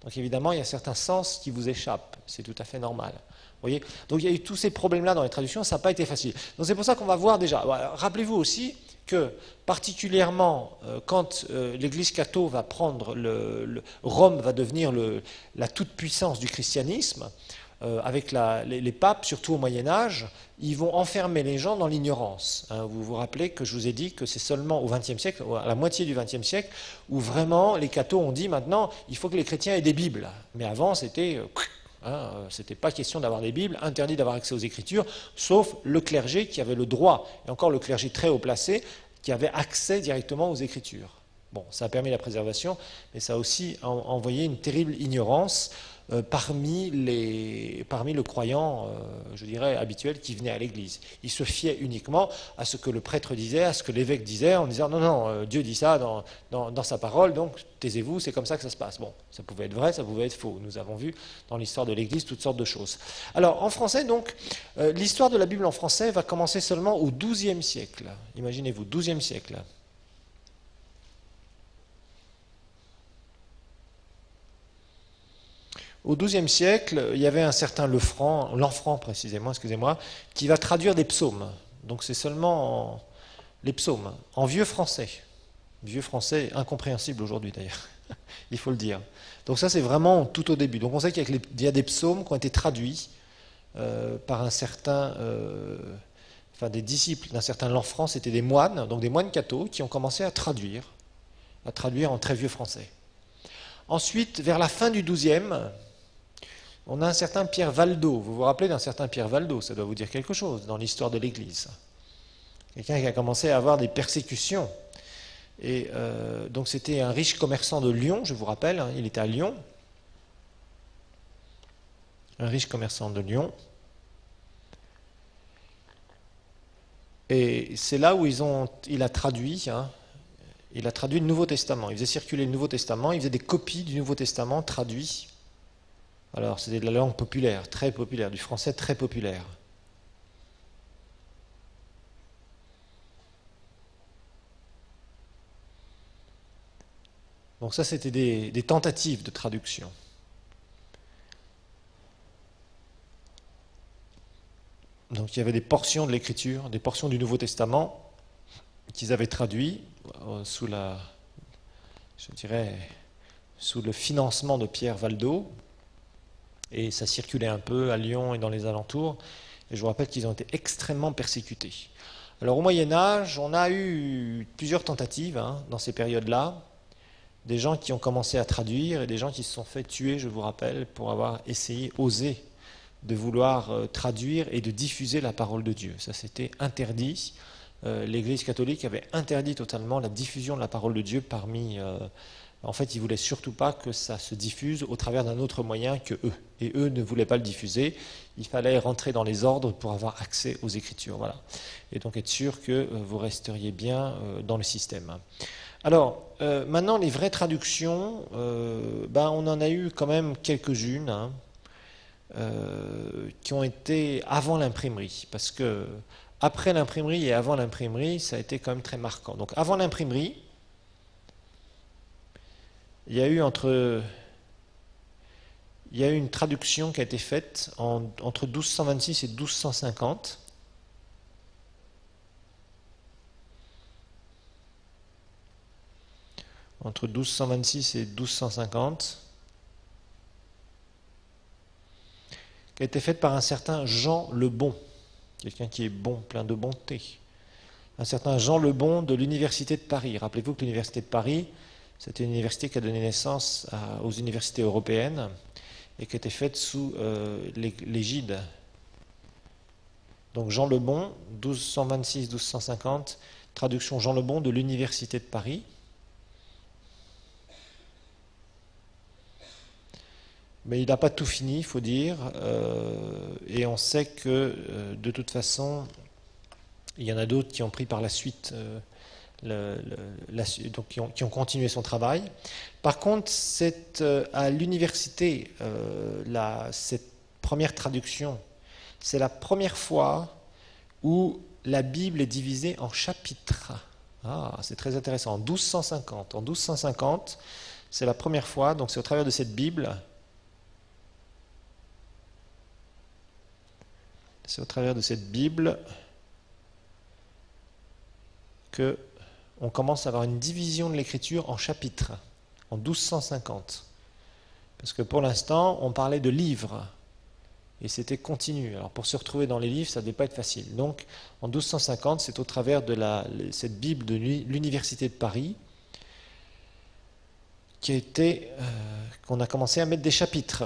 Donc évidemment, il y a certains sens qui vous échappent, c'est tout à fait normal. Voyez, donc il y a eu tous ces problèmes-là dans les traductions, ça n'a pas été facile. Donc c'est pour ça qu'on va voir déjà. Rappelez-vous aussi que particulièrement quand l'Église catholique va prendre Rome va devenir la toute-puissance du christianisme, avec les papes, surtout au Moyen-Âge, ils vont enfermer les gens dans l'ignorance. Vous vous rappelez que je vous ai dit que c'est seulement au XXe siècle, à la moitié du XXe siècle, où vraiment les cathos ont dit maintenant il faut que les chrétiens aient des Bibles. Mais avant c'était... c'était pas question d'avoir des Bibles, interdit d'avoir accès aux Écritures, sauf le clergé qui avait le droit, et encore le clergé très haut placé, qui avait accès directement aux Écritures. Bon, ça a permis la préservation, mais ça a aussi envoyé une terrible ignorance. parmi le croyant, je dirais, habituel qui venait à l'église. Il se fiait uniquement à ce que le prêtre disait, à ce que l'évêque disait, en disant non, Dieu dit ça dans sa parole, donc taisez-vous, c'est comme ça que ça se passe. Bon, ça pouvait être vrai, ça pouvait être faux. Nous avons vu dans l'histoire de l'église toutes sortes de choses. Alors, en français, donc, l'histoire de la Bible en français va commencer seulement au XIIe siècle. Imaginez-vous, XIIe siècle. Au XIIe siècle, il y avait un certain Lanfranc précisément, excusez-moi, qui va traduire des psaumes. Donc c'est seulement les psaumes, en vieux français incompréhensible aujourd'hui d'ailleurs, il faut le dire. Donc ça c'est vraiment tout au début. Donc on sait qu'il y a des psaumes qui ont été traduits par un certain, des disciples d'un certain Lanfranc, c'était des moines, donc des moines cathos, qui ont commencé à traduire en très vieux français. Ensuite, vers la fin du XIIe, on a un certain Pierre Valdo. Vous vous rappelez d'un certain Pierre Valdo? Ça doit vous dire quelque chose dans l'histoire de l'Église. Quelqu'un qui a commencé à avoir des persécutions. Et donc c'était un riche commerçant de Lyon, je vous rappelle, hein, il était à Lyon. Un riche commerçant de Lyon. Et c'est là où il a traduit le Nouveau Testament. Il faisait circuler le Nouveau Testament, il faisait des copies du Nouveau Testament traduits. Alors, c'était de la langue populaire, très populaire, du français très populaire. Donc ça, c'était des tentatives de traduction. Donc il y avait des portions de l'Écriture, des portions du Nouveau Testament qu'ils avaient traduit sous le financement de Pierre Valdo. Et ça circulait un peu à Lyon et dans les alentours. Et je vous rappelle qu'ils ont été extrêmement persécutés. Alors au Moyen-Âge, on a eu plusieurs tentatives dans ces périodes-là. Des gens qui ont commencé à traduire et des gens qui se sont fait tuer, je vous rappelle, pour avoir osé de vouloir traduire et de diffuser la parole de Dieu. Ça, c'était interdit. L'Église catholique avait interdit totalement la diffusion de la parole de Dieu parmi... En fait, ils ne voulaient surtout pas que ça se diffuse au travers d'un autre moyen que eux. Et eux ne voulaient pas le diffuser. Il fallait rentrer dans les ordres pour avoir accès aux Écritures. Voilà. Et donc être sûr que vous resteriez bien dans le système. Alors, maintenant, les vraies traductions, on en a eu quand même quelques-unes qui ont été avant l'imprimerie. Parce que après l'imprimerie et avant l'imprimerie, ça a été quand même très marquant. Donc avant l'imprimerie, il y a eu une traduction qui a été faite entre 1226 et 1250. Entre 1226 et 1250, qui a été faite par un certain Jean le Bon, quelqu'un qui est bon, plein de bonté. Un certain Jean le Bon de l'Université de Paris. Rappelez-vous que l'Université de Paris, c'était une université qui a donné naissance aux universités européennes et qui a été faite sous l'égide. Donc Jean le Bon, 1226-1250, traduction Jean le Bon de l'Université de Paris. Mais il n'a pas tout fini, il faut dire, et on sait que de toute façon, il y en a d'autres qui ont pris par la suite, donc qui ont continué son travail. Par contre, c'est à l'université, cette première traduction, c'est la première fois où la Bible est divisée en chapitres. Ah, c'est très intéressant, en 1250. En 1250, c'est la première fois, donc c'est au travers de cette Bible... C'est au travers de cette Bible qu'on commence à avoir une division de l'écriture en chapitres, en 1250. Parce que pour l'instant, on parlait de livres, et c'était continu. Alors pour se retrouver dans les livres, ça ne devait pas être facile. Donc en 1250, c'est au travers de cette Bible de l'Université de Paris qu'on a commencé à mettre des chapitres.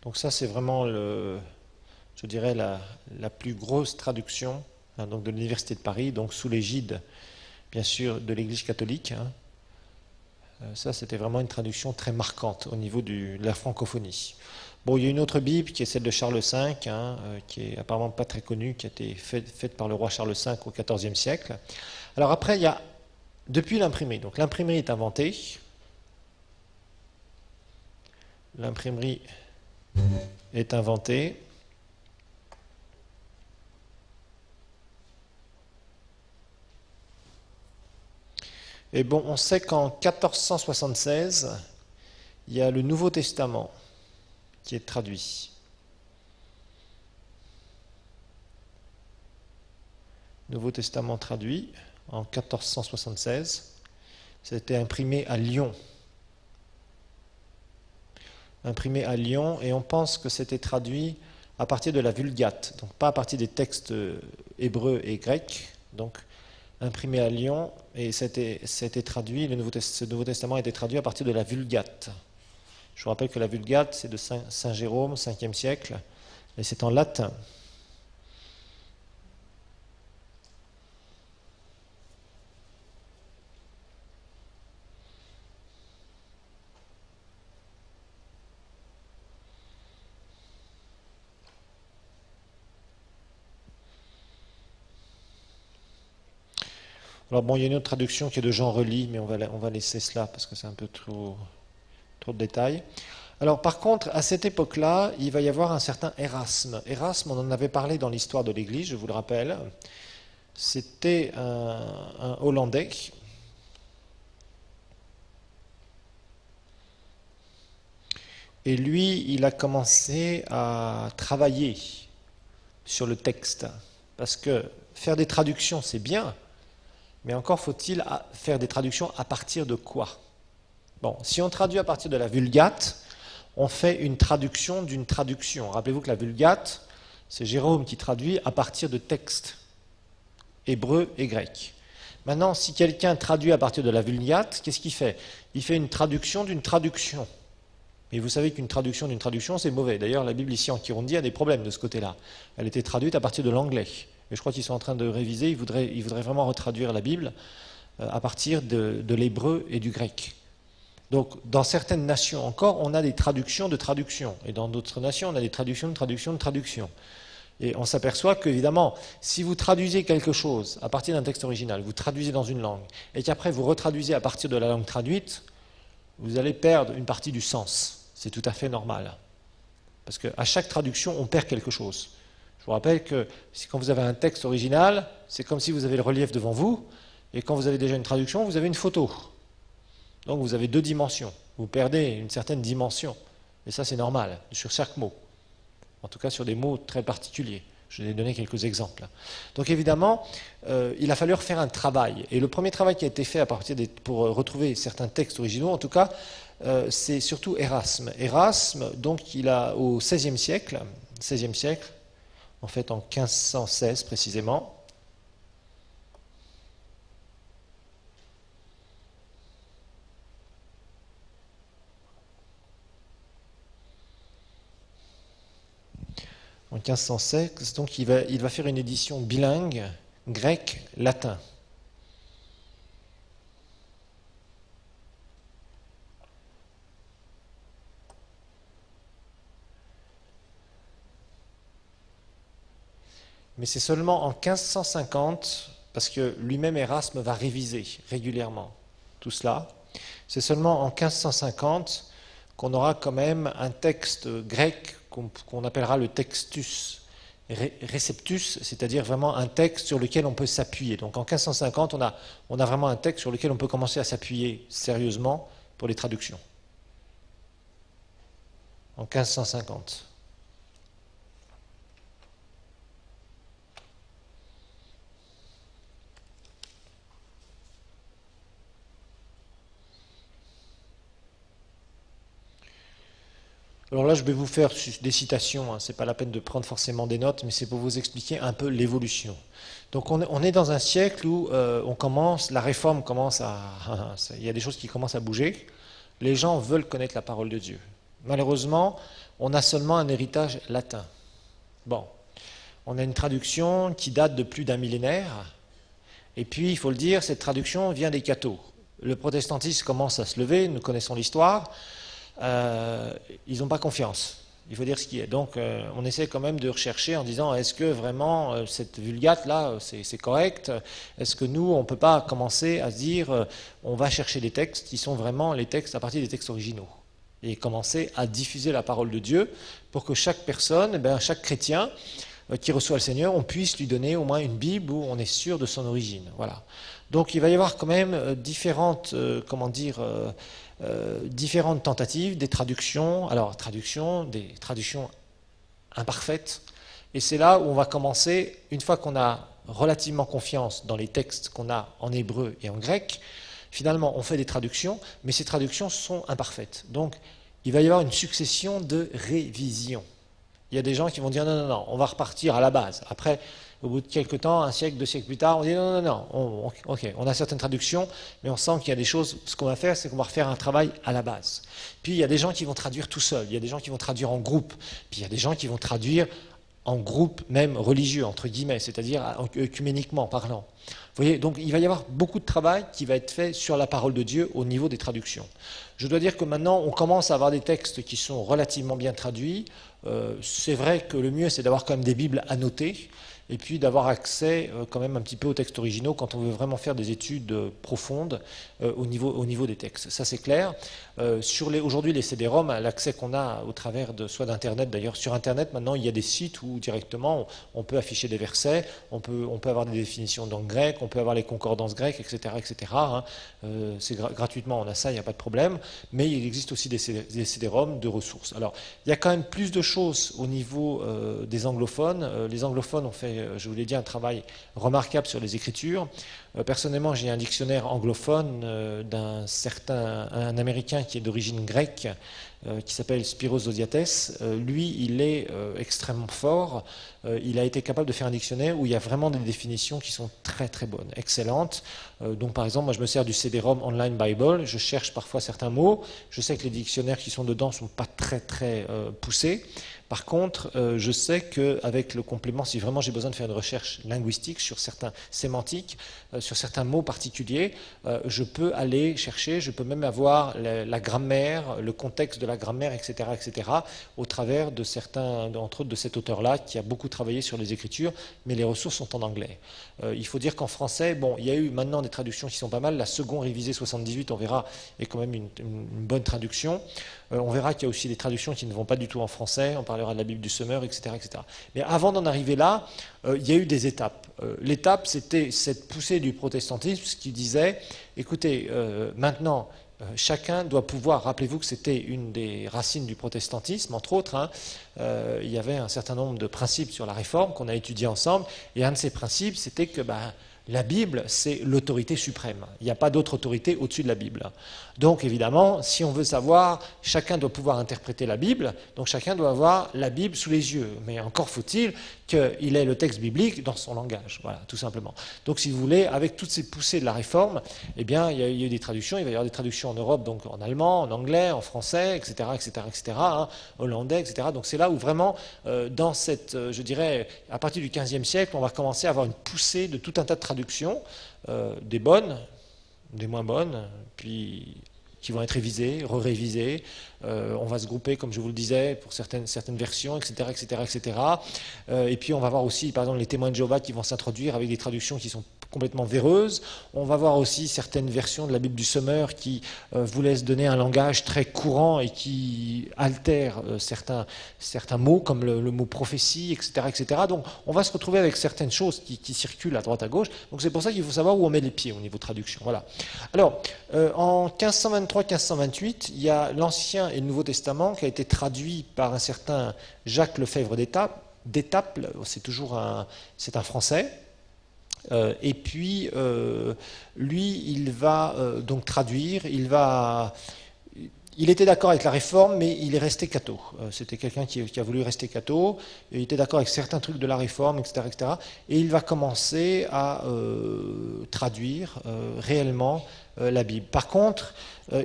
Donc ça, c'est vraiment, je dirais, la plus grosse traduction donc de l'Université de Paris, donc sous l'égide bien sûr, de l'Église catholique. Hein. Ça, c'était vraiment une traduction très marquante au niveau de la francophonie. Bon, il y a une autre Bible qui est celle de Charles V, hein, qui est apparemment pas très connue, qui a été faite par le roi Charles V au XIVe siècle. Alors après, il y a, depuis l'imprimerie, donc l'imprimerie est inventée. L'imprimerie est inventée. Et bon, on sait qu'en 1476, il y a le Nouveau Testament qui est traduit. Nouveau Testament traduit en 1476. C'était imprimé à Lyon. Imprimé à Lyon, et on pense que c'était traduit à partir de la Vulgate, donc pas à partir des textes hébreux et grecs, donc imprimé à Lyon, et c'était traduit, ce Nouveau Testament a été traduit à partir de la Vulgate. Je vous rappelle que la Vulgate, c'est de Saint Jérôme, 5e siècle, et c'est en latin. Alors bon, il y a une autre traduction qui est de Jean Rely, mais on va laisser cela parce que c'est un peu trop de détails. Alors par contre, à cette époque-là, il va y avoir un certain Erasme. Erasme, on en avait parlé dans l'histoire de l'Église, je vous le rappelle. C'était un Hollandais. Et lui, il a commencé à travailler sur le texte. Parce que faire des traductions, c'est bien, mais encore faut-il faire des traductions à partir de quoi? Bon, si on traduit à partir de la Vulgate, on fait une traduction d'une traduction. Rappelez-vous que la Vulgate, c'est Jérôme qui traduit à partir de textes hébreux et grecs. Maintenant, si quelqu'un traduit à partir de la Vulgate, qu'est-ce qu'il fait? Il fait une traduction d'une traduction. Et vous savez qu'une traduction d'une traduction, c'est mauvais. D'ailleurs, la Bible ici en Kirundi a des problèmes de ce côté-là. Elle était traduite à partir de l'anglais. Et je crois qu'ils sont en train de réviser, ils voudraient vraiment retraduire la Bible à partir de l'hébreu et du grec. Donc, dans certaines nations encore, on a des traductions de traductions. Et dans d'autres nations, on a des traductions de traductions de traductions. Et on s'aperçoit qu'évidemment, si vous traduisez quelque chose à partir d'un texte original, vous traduisez dans une langue, et qu'après vous retraduisez à partir de la langue traduite, vous allez perdre une partie du sens. C'est tout à fait normal. Parce qu'à chaque traduction, on perd quelque chose. Je vous rappelle que quand vous avez un texte original, c'est comme si vous avez le relief devant vous, et quand vous avez déjà une traduction, vous avez une photo. Donc vous avez deux dimensions. Vous perdez une certaine dimension. Et ça, c'est normal, sur chaque mot. En tout cas, sur des mots très particuliers. Je vous ai donné quelques exemples. Donc évidemment, il a fallu refaire un travail. Et le premier travail qui a été fait pour retrouver certains textes originaux, en tout cas, c'est surtout Erasme. Erasme, donc, il a au XVIe siècle, en fait en 1516 précisément, en 1516, donc il va faire une édition bilingue, grec-latin. Mais c'est seulement en 1550, parce que lui-même Erasme va réviser régulièrement tout cela, c'est seulement en 1550 qu'on aura quand même un texte grec qu'on appellera le textus receptus, c'est-à-dire vraiment un texte sur lequel on peut s'appuyer. Donc en 1550, on a vraiment un texte sur lequel on peut commencer à s'appuyer sérieusement pour les traductions. En 1550. Alors là, je vais vous faire des citations, hein. Ce n'est pas la peine de prendre forcément des notes, mais c'est pour vous expliquer un peu l'évolution. Donc on est dans un siècle où la réforme commence il y a des choses qui commencent à bouger. Les gens veulent connaître la parole de Dieu. Malheureusement, on a seulement un héritage latin. Bon, on a une traduction qui date de plus d'un millénaire, Et puis, il faut le dire, cette traduction vient des cathos. Le protestantisme commence à se lever, nous connaissons l'histoire, ils n'ont pas confiance. Il faut dire ce qui est. Donc, on essaie quand même de rechercher en disant, est-ce que vraiment cette vulgate-là, c'est correct? Est-ce que nous, on ne peut pas commencer à se dire, on va chercher des textes qui sont vraiment les textes à partir des textes originaux et commencer à diffuser la parole de Dieu pour que chaque personne, chaque chrétien qui reçoit le Seigneur, on puisse lui donner au moins une Bible où on est sûr de son origine. Voilà. Donc, il va y avoir quand même différentes, différentes tentatives, des traductions, des traductions imparfaites, et c'est là où on va commencer, une fois qu'on a relativement confiance dans les textes qu'on a en hébreu et en grec, finalement on fait des traductions, mais ces traductions sont imparfaites. Donc il va y avoir une succession de révisions. Il y a des gens qui vont dire non, on va repartir à la base. Après, au bout de quelques temps, un siècle, 2 siècles plus tard, on dit non, on a certaines traductions, mais on sent qu'il y a des choses, ce qu'on va faire, c'est qu'on va refaire un travail à la base. Puis il y a des gens qui vont traduire tout seuls, il y a des gens qui vont traduire en groupe, puis il y a des gens qui vont traduire en groupe même religieux, entre guillemets, c'est-à-dire œcuméniquement parlant. Vous voyez, donc il va y avoir beaucoup de travail qui va être fait sur la parole de Dieu au niveau des traductions. Je dois dire que maintenant, on commence à avoir des textes qui sont relativement bien traduits. C'est vrai que le mieux, c'est d'avoir quand même des Bibles annotées, et puis d'avoir accès quand même un petit peu aux textes originaux quand on veut vraiment faire des études profondes au niveau des textes. Ça, c'est clair. Aujourd'hui, les CD-ROM, l'accès qu'on a au travers soit d'Internet, d'ailleurs, sur Internet, maintenant, il y a des sites où directement on peut afficher des versets, on peut avoir des définitions dans le grec, on peut avoir les concordances grecques, etc. Hein. C'est gratuitement, on a ça, il n'y a pas de problème, mais il existe aussi des CD-ROM de ressources. Alors, il y a quand même plus de choses au niveau des anglophones. Les anglophones ont fait, je vous l'ai dit, un travail remarquable sur les écritures. Personnellement, j'ai un dictionnaire anglophone un Américain qui est d'origine grecque, qui s'appelle Spiros Zodiates. Lui, il est extrêmement fort. Il a été capable de faire un dictionnaire où il y a vraiment des définitions qui sont très très bonnes, excellentes. Donc par exemple, moi je me sers du CD-ROM Online Bible, je cherche parfois certains mots. Je sais que les dictionnaires qui sont dedans ne sont pas très très poussés. Par contre, je sais qu'avec le complément, si vraiment j'ai besoin de faire une recherche linguistique sur certains sémantiques, sur certains mots particuliers, je peux aller chercher, je peux même avoir la grammaire, le contexte de la grammaire, etc., au travers de certains, entre autres de cet auteur-là, qui a beaucoup travaillé sur les écritures, mais les ressources sont en anglais. Il faut dire qu'en français, bon, il y a eu maintenant des traductions qui sont pas mal. La seconde révisée 78, on verra, est quand même une bonne traduction. On verra qu'il y a aussi des traductions qui ne vont pas du tout en français, on parlera de la Bible du Semeur, etc. Mais avant d'en arriver là, il y a eu des étapes. L'étape, c'était cette poussée du protestantisme qui disait, écoutez, maintenant, chacun doit pouvoir, rappelez-vous que c'était une des racines du protestantisme, entre autres, il y avait un certain nombre de principes sur la réforme qu'on a étudiés ensemble, et un de ces principes, c'était que la Bible, c'est l'autorité suprême. Il n'y a pas d'autre autorité au-dessus de la Bible. Donc évidemment, si on veut savoir, chacun doit pouvoir interpréter la Bible, donc chacun doit avoir la Bible sous les yeux. Mais encore faut-il qu'il ait le texte biblique dans son langage, voilà, tout simplement. Donc si vous voulez, avec toutes ces poussées de la réforme, eh bien, il y a eu des traductions, il va y avoir des traductions en Europe, donc en allemand, en anglais, en français, etc., hollandais, etc. Donc c'est là où vraiment, dans cette, je dirais, à partir du XVe siècle, on va commencer à avoir une poussée de tout un tas de traductions, des bonnes, des moins bonnes, puis qui vont être révisées, re-révisées. On va se grouper, comme je vous le disais, pour certaines versions, etc. Et puis on va voir aussi, par exemple, les témoins de Jéhovah qui vont s'introduire avec des traductions qui sont complètement véreuses. On va voir aussi certaines versions de la Bible du Semeur qui vous laissent donner un langage très courant et qui altèrent certains mots, comme le mot prophétie, etc. Donc on va se retrouver avec certaines choses qui circulent à droite à gauche. Donc c'est pour ça qu'il faut savoir où on met les pieds au niveau traduction. Voilà. Alors, en 1523-1528, il y a l'Ancien et le Nouveau Testament qui a été traduit par un certain Jacques Lefebvre d'Étaples. C'est un Français. Et puis, lui, il va donc traduire, il était d'accord avec la réforme, mais il est resté catho. C'était quelqu'un qui a voulu rester catho, et il était d'accord avec certains trucs de la réforme, etc. Et il va commencer à traduire réellement la Bible. Par contre,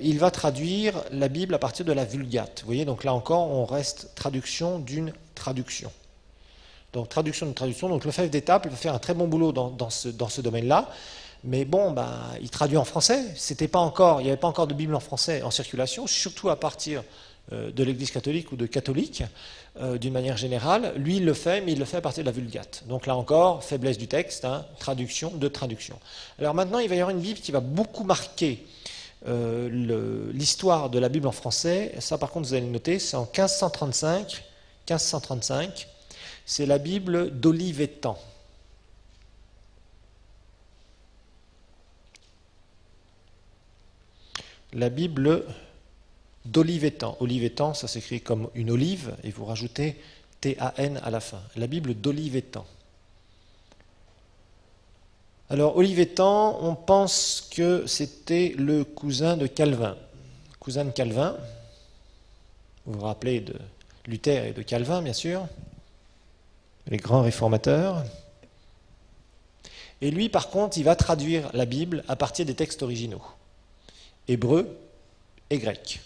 il va traduire la Bible à partir de la Vulgate. Vous voyez, donc là encore, on reste traduction d'une traduction. Donc traduction de traduction. Donc Lefebvre d'Étaples fait un très bon boulot dans ce domaine-là. Mais bon, il traduit en français. Il n'y avait pas encore de Bible en français en circulation, surtout à partir de l'Église catholique ou de catholiques, d'une manière générale. Lui, il le fait, mais il le fait à partir de la Vulgate. Donc là encore, faiblesse du texte, hein, traduction de traduction. Alors maintenant, il va y avoir une Bible qui va beaucoup marquer l'histoire de la Bible en français. Ça, par contre, vous allez le noter, c'est en 1535. 1535, c'est la Bible d'Olivetan. La Bible d'Olivetan. Olivetan, ça s'écrit comme une olive, et vous rajoutez T-A-N à la fin. La Bible d'Olivetan. Alors, Olivetan, on pense que c'était le cousin de Calvin. Cousin de Calvin, vous vous rappelez de Luther et de Calvin, bien sûr, les grands réformateurs. Et lui, par contre, il va traduire la Bible à partir des textes originaux, hébreu et grec.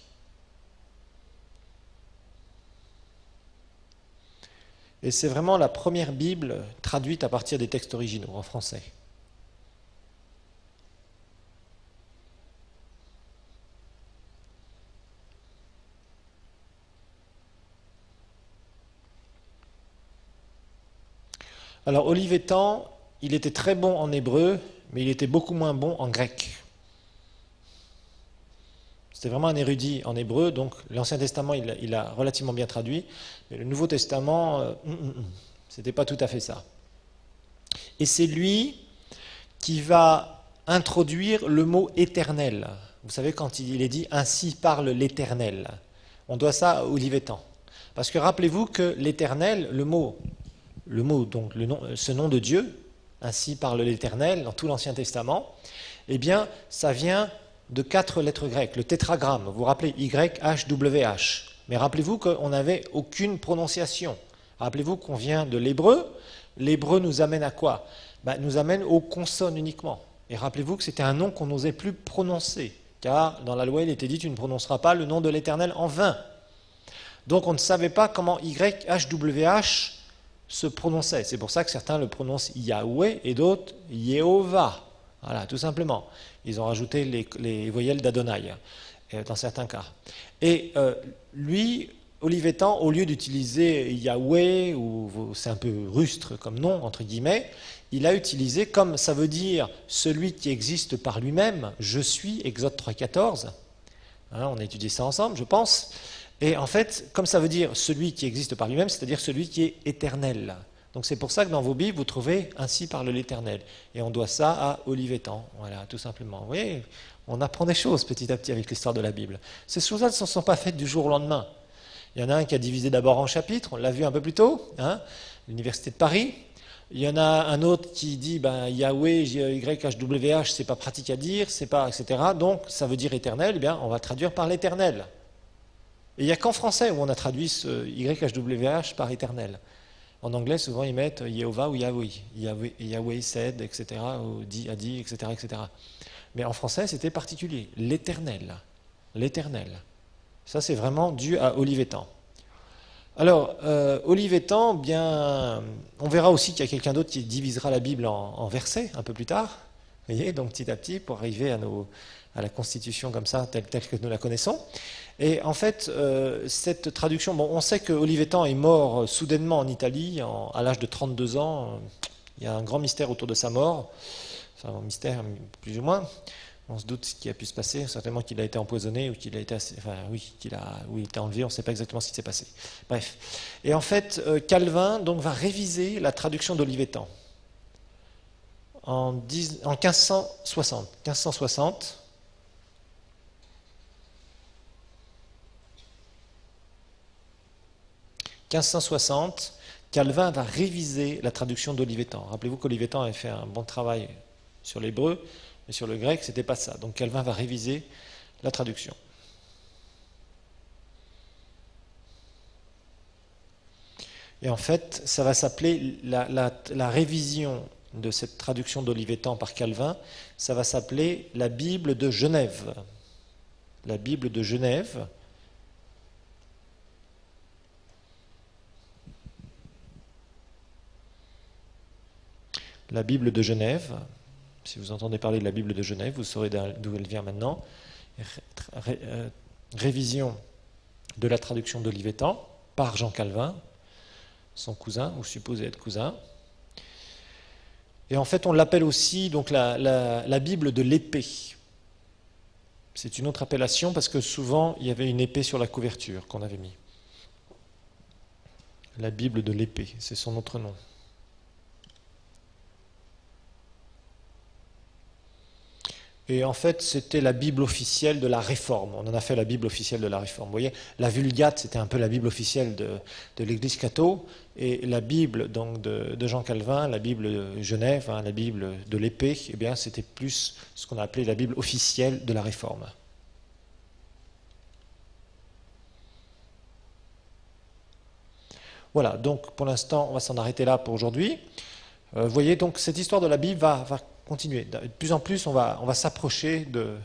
Et c'est vraiment la première Bible traduite à partir des textes originaux en français. Alors Olivetan, il était très bon en hébreu, mais il était beaucoup moins bon en grec. C'était vraiment un érudit en hébreu, donc l'Ancien Testament, il a relativement bien traduit, mais le Nouveau Testament, c'était pas tout à fait ça. Et c'est lui qui va introduire le mot éternel. Vous savez, quand il est dit « ainsi parle l'Éternel », on doit ça à Olivetan. Parce que rappelez-vous que l'Éternel, le mot donc ce nom de Dieu, ainsi parle l'Éternel, dans tout l'Ancien Testament, eh bien, ça vient de 4 lettres grecques, le tétragramme. Vous vous rappelez YHWH. Mais rappelez-vous qu'on n'avait aucune prononciation. Rappelez-vous qu'on vient de l'hébreu. L'hébreu nous amène à quoi? Nous amène aux consonnes uniquement. Et rappelez-vous que c'était un nom qu'on n'osait plus prononcer, car dans la loi, il était dit « tu ne prononceras pas le nom de l'Éternel en vain ». Donc on ne savait pas comment YHWH se prononçait. C'est pour ça que certains le prononcent Yahweh et d'autres Yehovah. Voilà, tout simplement. Ils ont rajouté les voyelles d'Adonai, dans certains cas. Et lui, Olivetan, au lieu d'utiliser Yahweh, ou c'est un peu rustre comme nom, entre guillemets, il a utilisé, comme ça veut dire celui qui existe par lui-même, je suis, Exode 3,14. Hein, on a étudié ça ensemble, je pense. Et en fait, comme ça veut dire celui qui existe par lui-même, c'est-à-dire celui qui est éternel. Donc c'est pour ça que dans vos Bibles, vous trouvez « ainsi parle l'Éternel ». Et on doit ça à Olivetan, voilà, tout simplement. Vous voyez, on apprend des choses petit à petit avec l'histoire de la Bible. Ces choses-là ne se sont pas faites du jour au lendemain. Il y en a un qui a divisé d'abord en chapitres, on l'a vu un peu plus tôt, hein, l'Université de Paris. Il y en a un autre qui dit Yahweh, YHWH, c'est pas pratique à dire, c'est pas, etc. Donc ça veut dire éternel, eh bien on va traduire par l'éternel. Et il n'y a qu'en français où on a traduit ce YHWH par éternel. En anglais, souvent, ils mettent Yehovah ou Yahweh. Yahweh said, etc., ou a dit, etc., etc. Mais en français, c'était particulier. L'éternel. L'éternel. Ça, c'est vraiment dû à Olivetan. Alors, Olivetan, bien, on verra aussi qu'il y a quelqu'un d'autre qui divisera la Bible en versets un peu plus tard. Vous voyez, donc petit à petit, pour arriver à la constitution comme ça, telle que nous la connaissons. Et en fait, cette traduction, bon, on sait que Olivetan est mort soudainement en Italie, à l'âge de 32 ans. Il y a un grand mystère autour de sa mort, enfin un mystère plus ou moins. On se doute ce qui a pu se passer, certainement qu'il a été empoisonné ou qu'il a été, ou il était enlevé, on ne sait pas exactement ce qui s'est passé. Bref. Et en fait, Calvin donc va réviser la traduction d'Olivetan en 1560. 1560. « 1560, Calvin va réviser la traduction d'Olivetan. Rappelez-vous qu'Olivetan avait fait un bon travail sur l'hébreu, mais sur le grec, ce n'était pas ça. Donc Calvin va réviser la traduction. Et en fait, ça va s'appeler, la révision de cette traduction d'Olivetan par Calvin, ça va s'appeler la Bible de Genève. La Bible de Genève. la Bible de Genève. Si vous entendez parler de la Bible de Genève, vous saurez d'où elle vient maintenant. Révision de la traduction d'Olivetan par Jean Calvin, son cousin, ou supposé être cousin. Et en fait, on l'appelle aussi donc la Bible de l'épée. C'est une autre appellation parce que souvent, il y avait une épée sur la couverture qu'on avait mis. La Bible de l'épée, c'est son autre nom. Et en fait, c'était la Bible officielle de la Réforme. On en a fait la Bible officielle de la Réforme. Vous voyez, la Vulgate, c'était un peu la Bible officielle de l'Église catholique. Et la Bible donc, de Jean Calvin, la Bible de Genève, la Bible de l'épée, eh bien, c'était plus ce qu'on a appelé la Bible officielle de la Réforme. Voilà, donc pour l'instant, on va s'en arrêter là pour aujourd'hui. Vous voyez, donc cette histoire de la Bible va continuer. De plus en plus, on va s'approcher de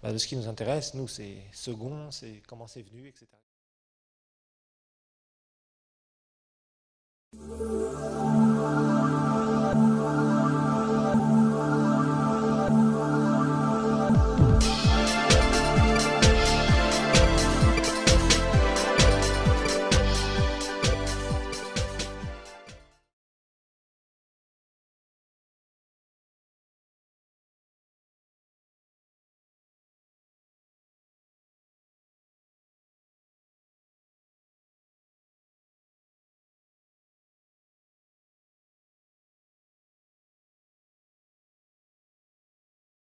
ce qui nous intéresse. Nous, c'est second, c'est comment c'est venu, etc.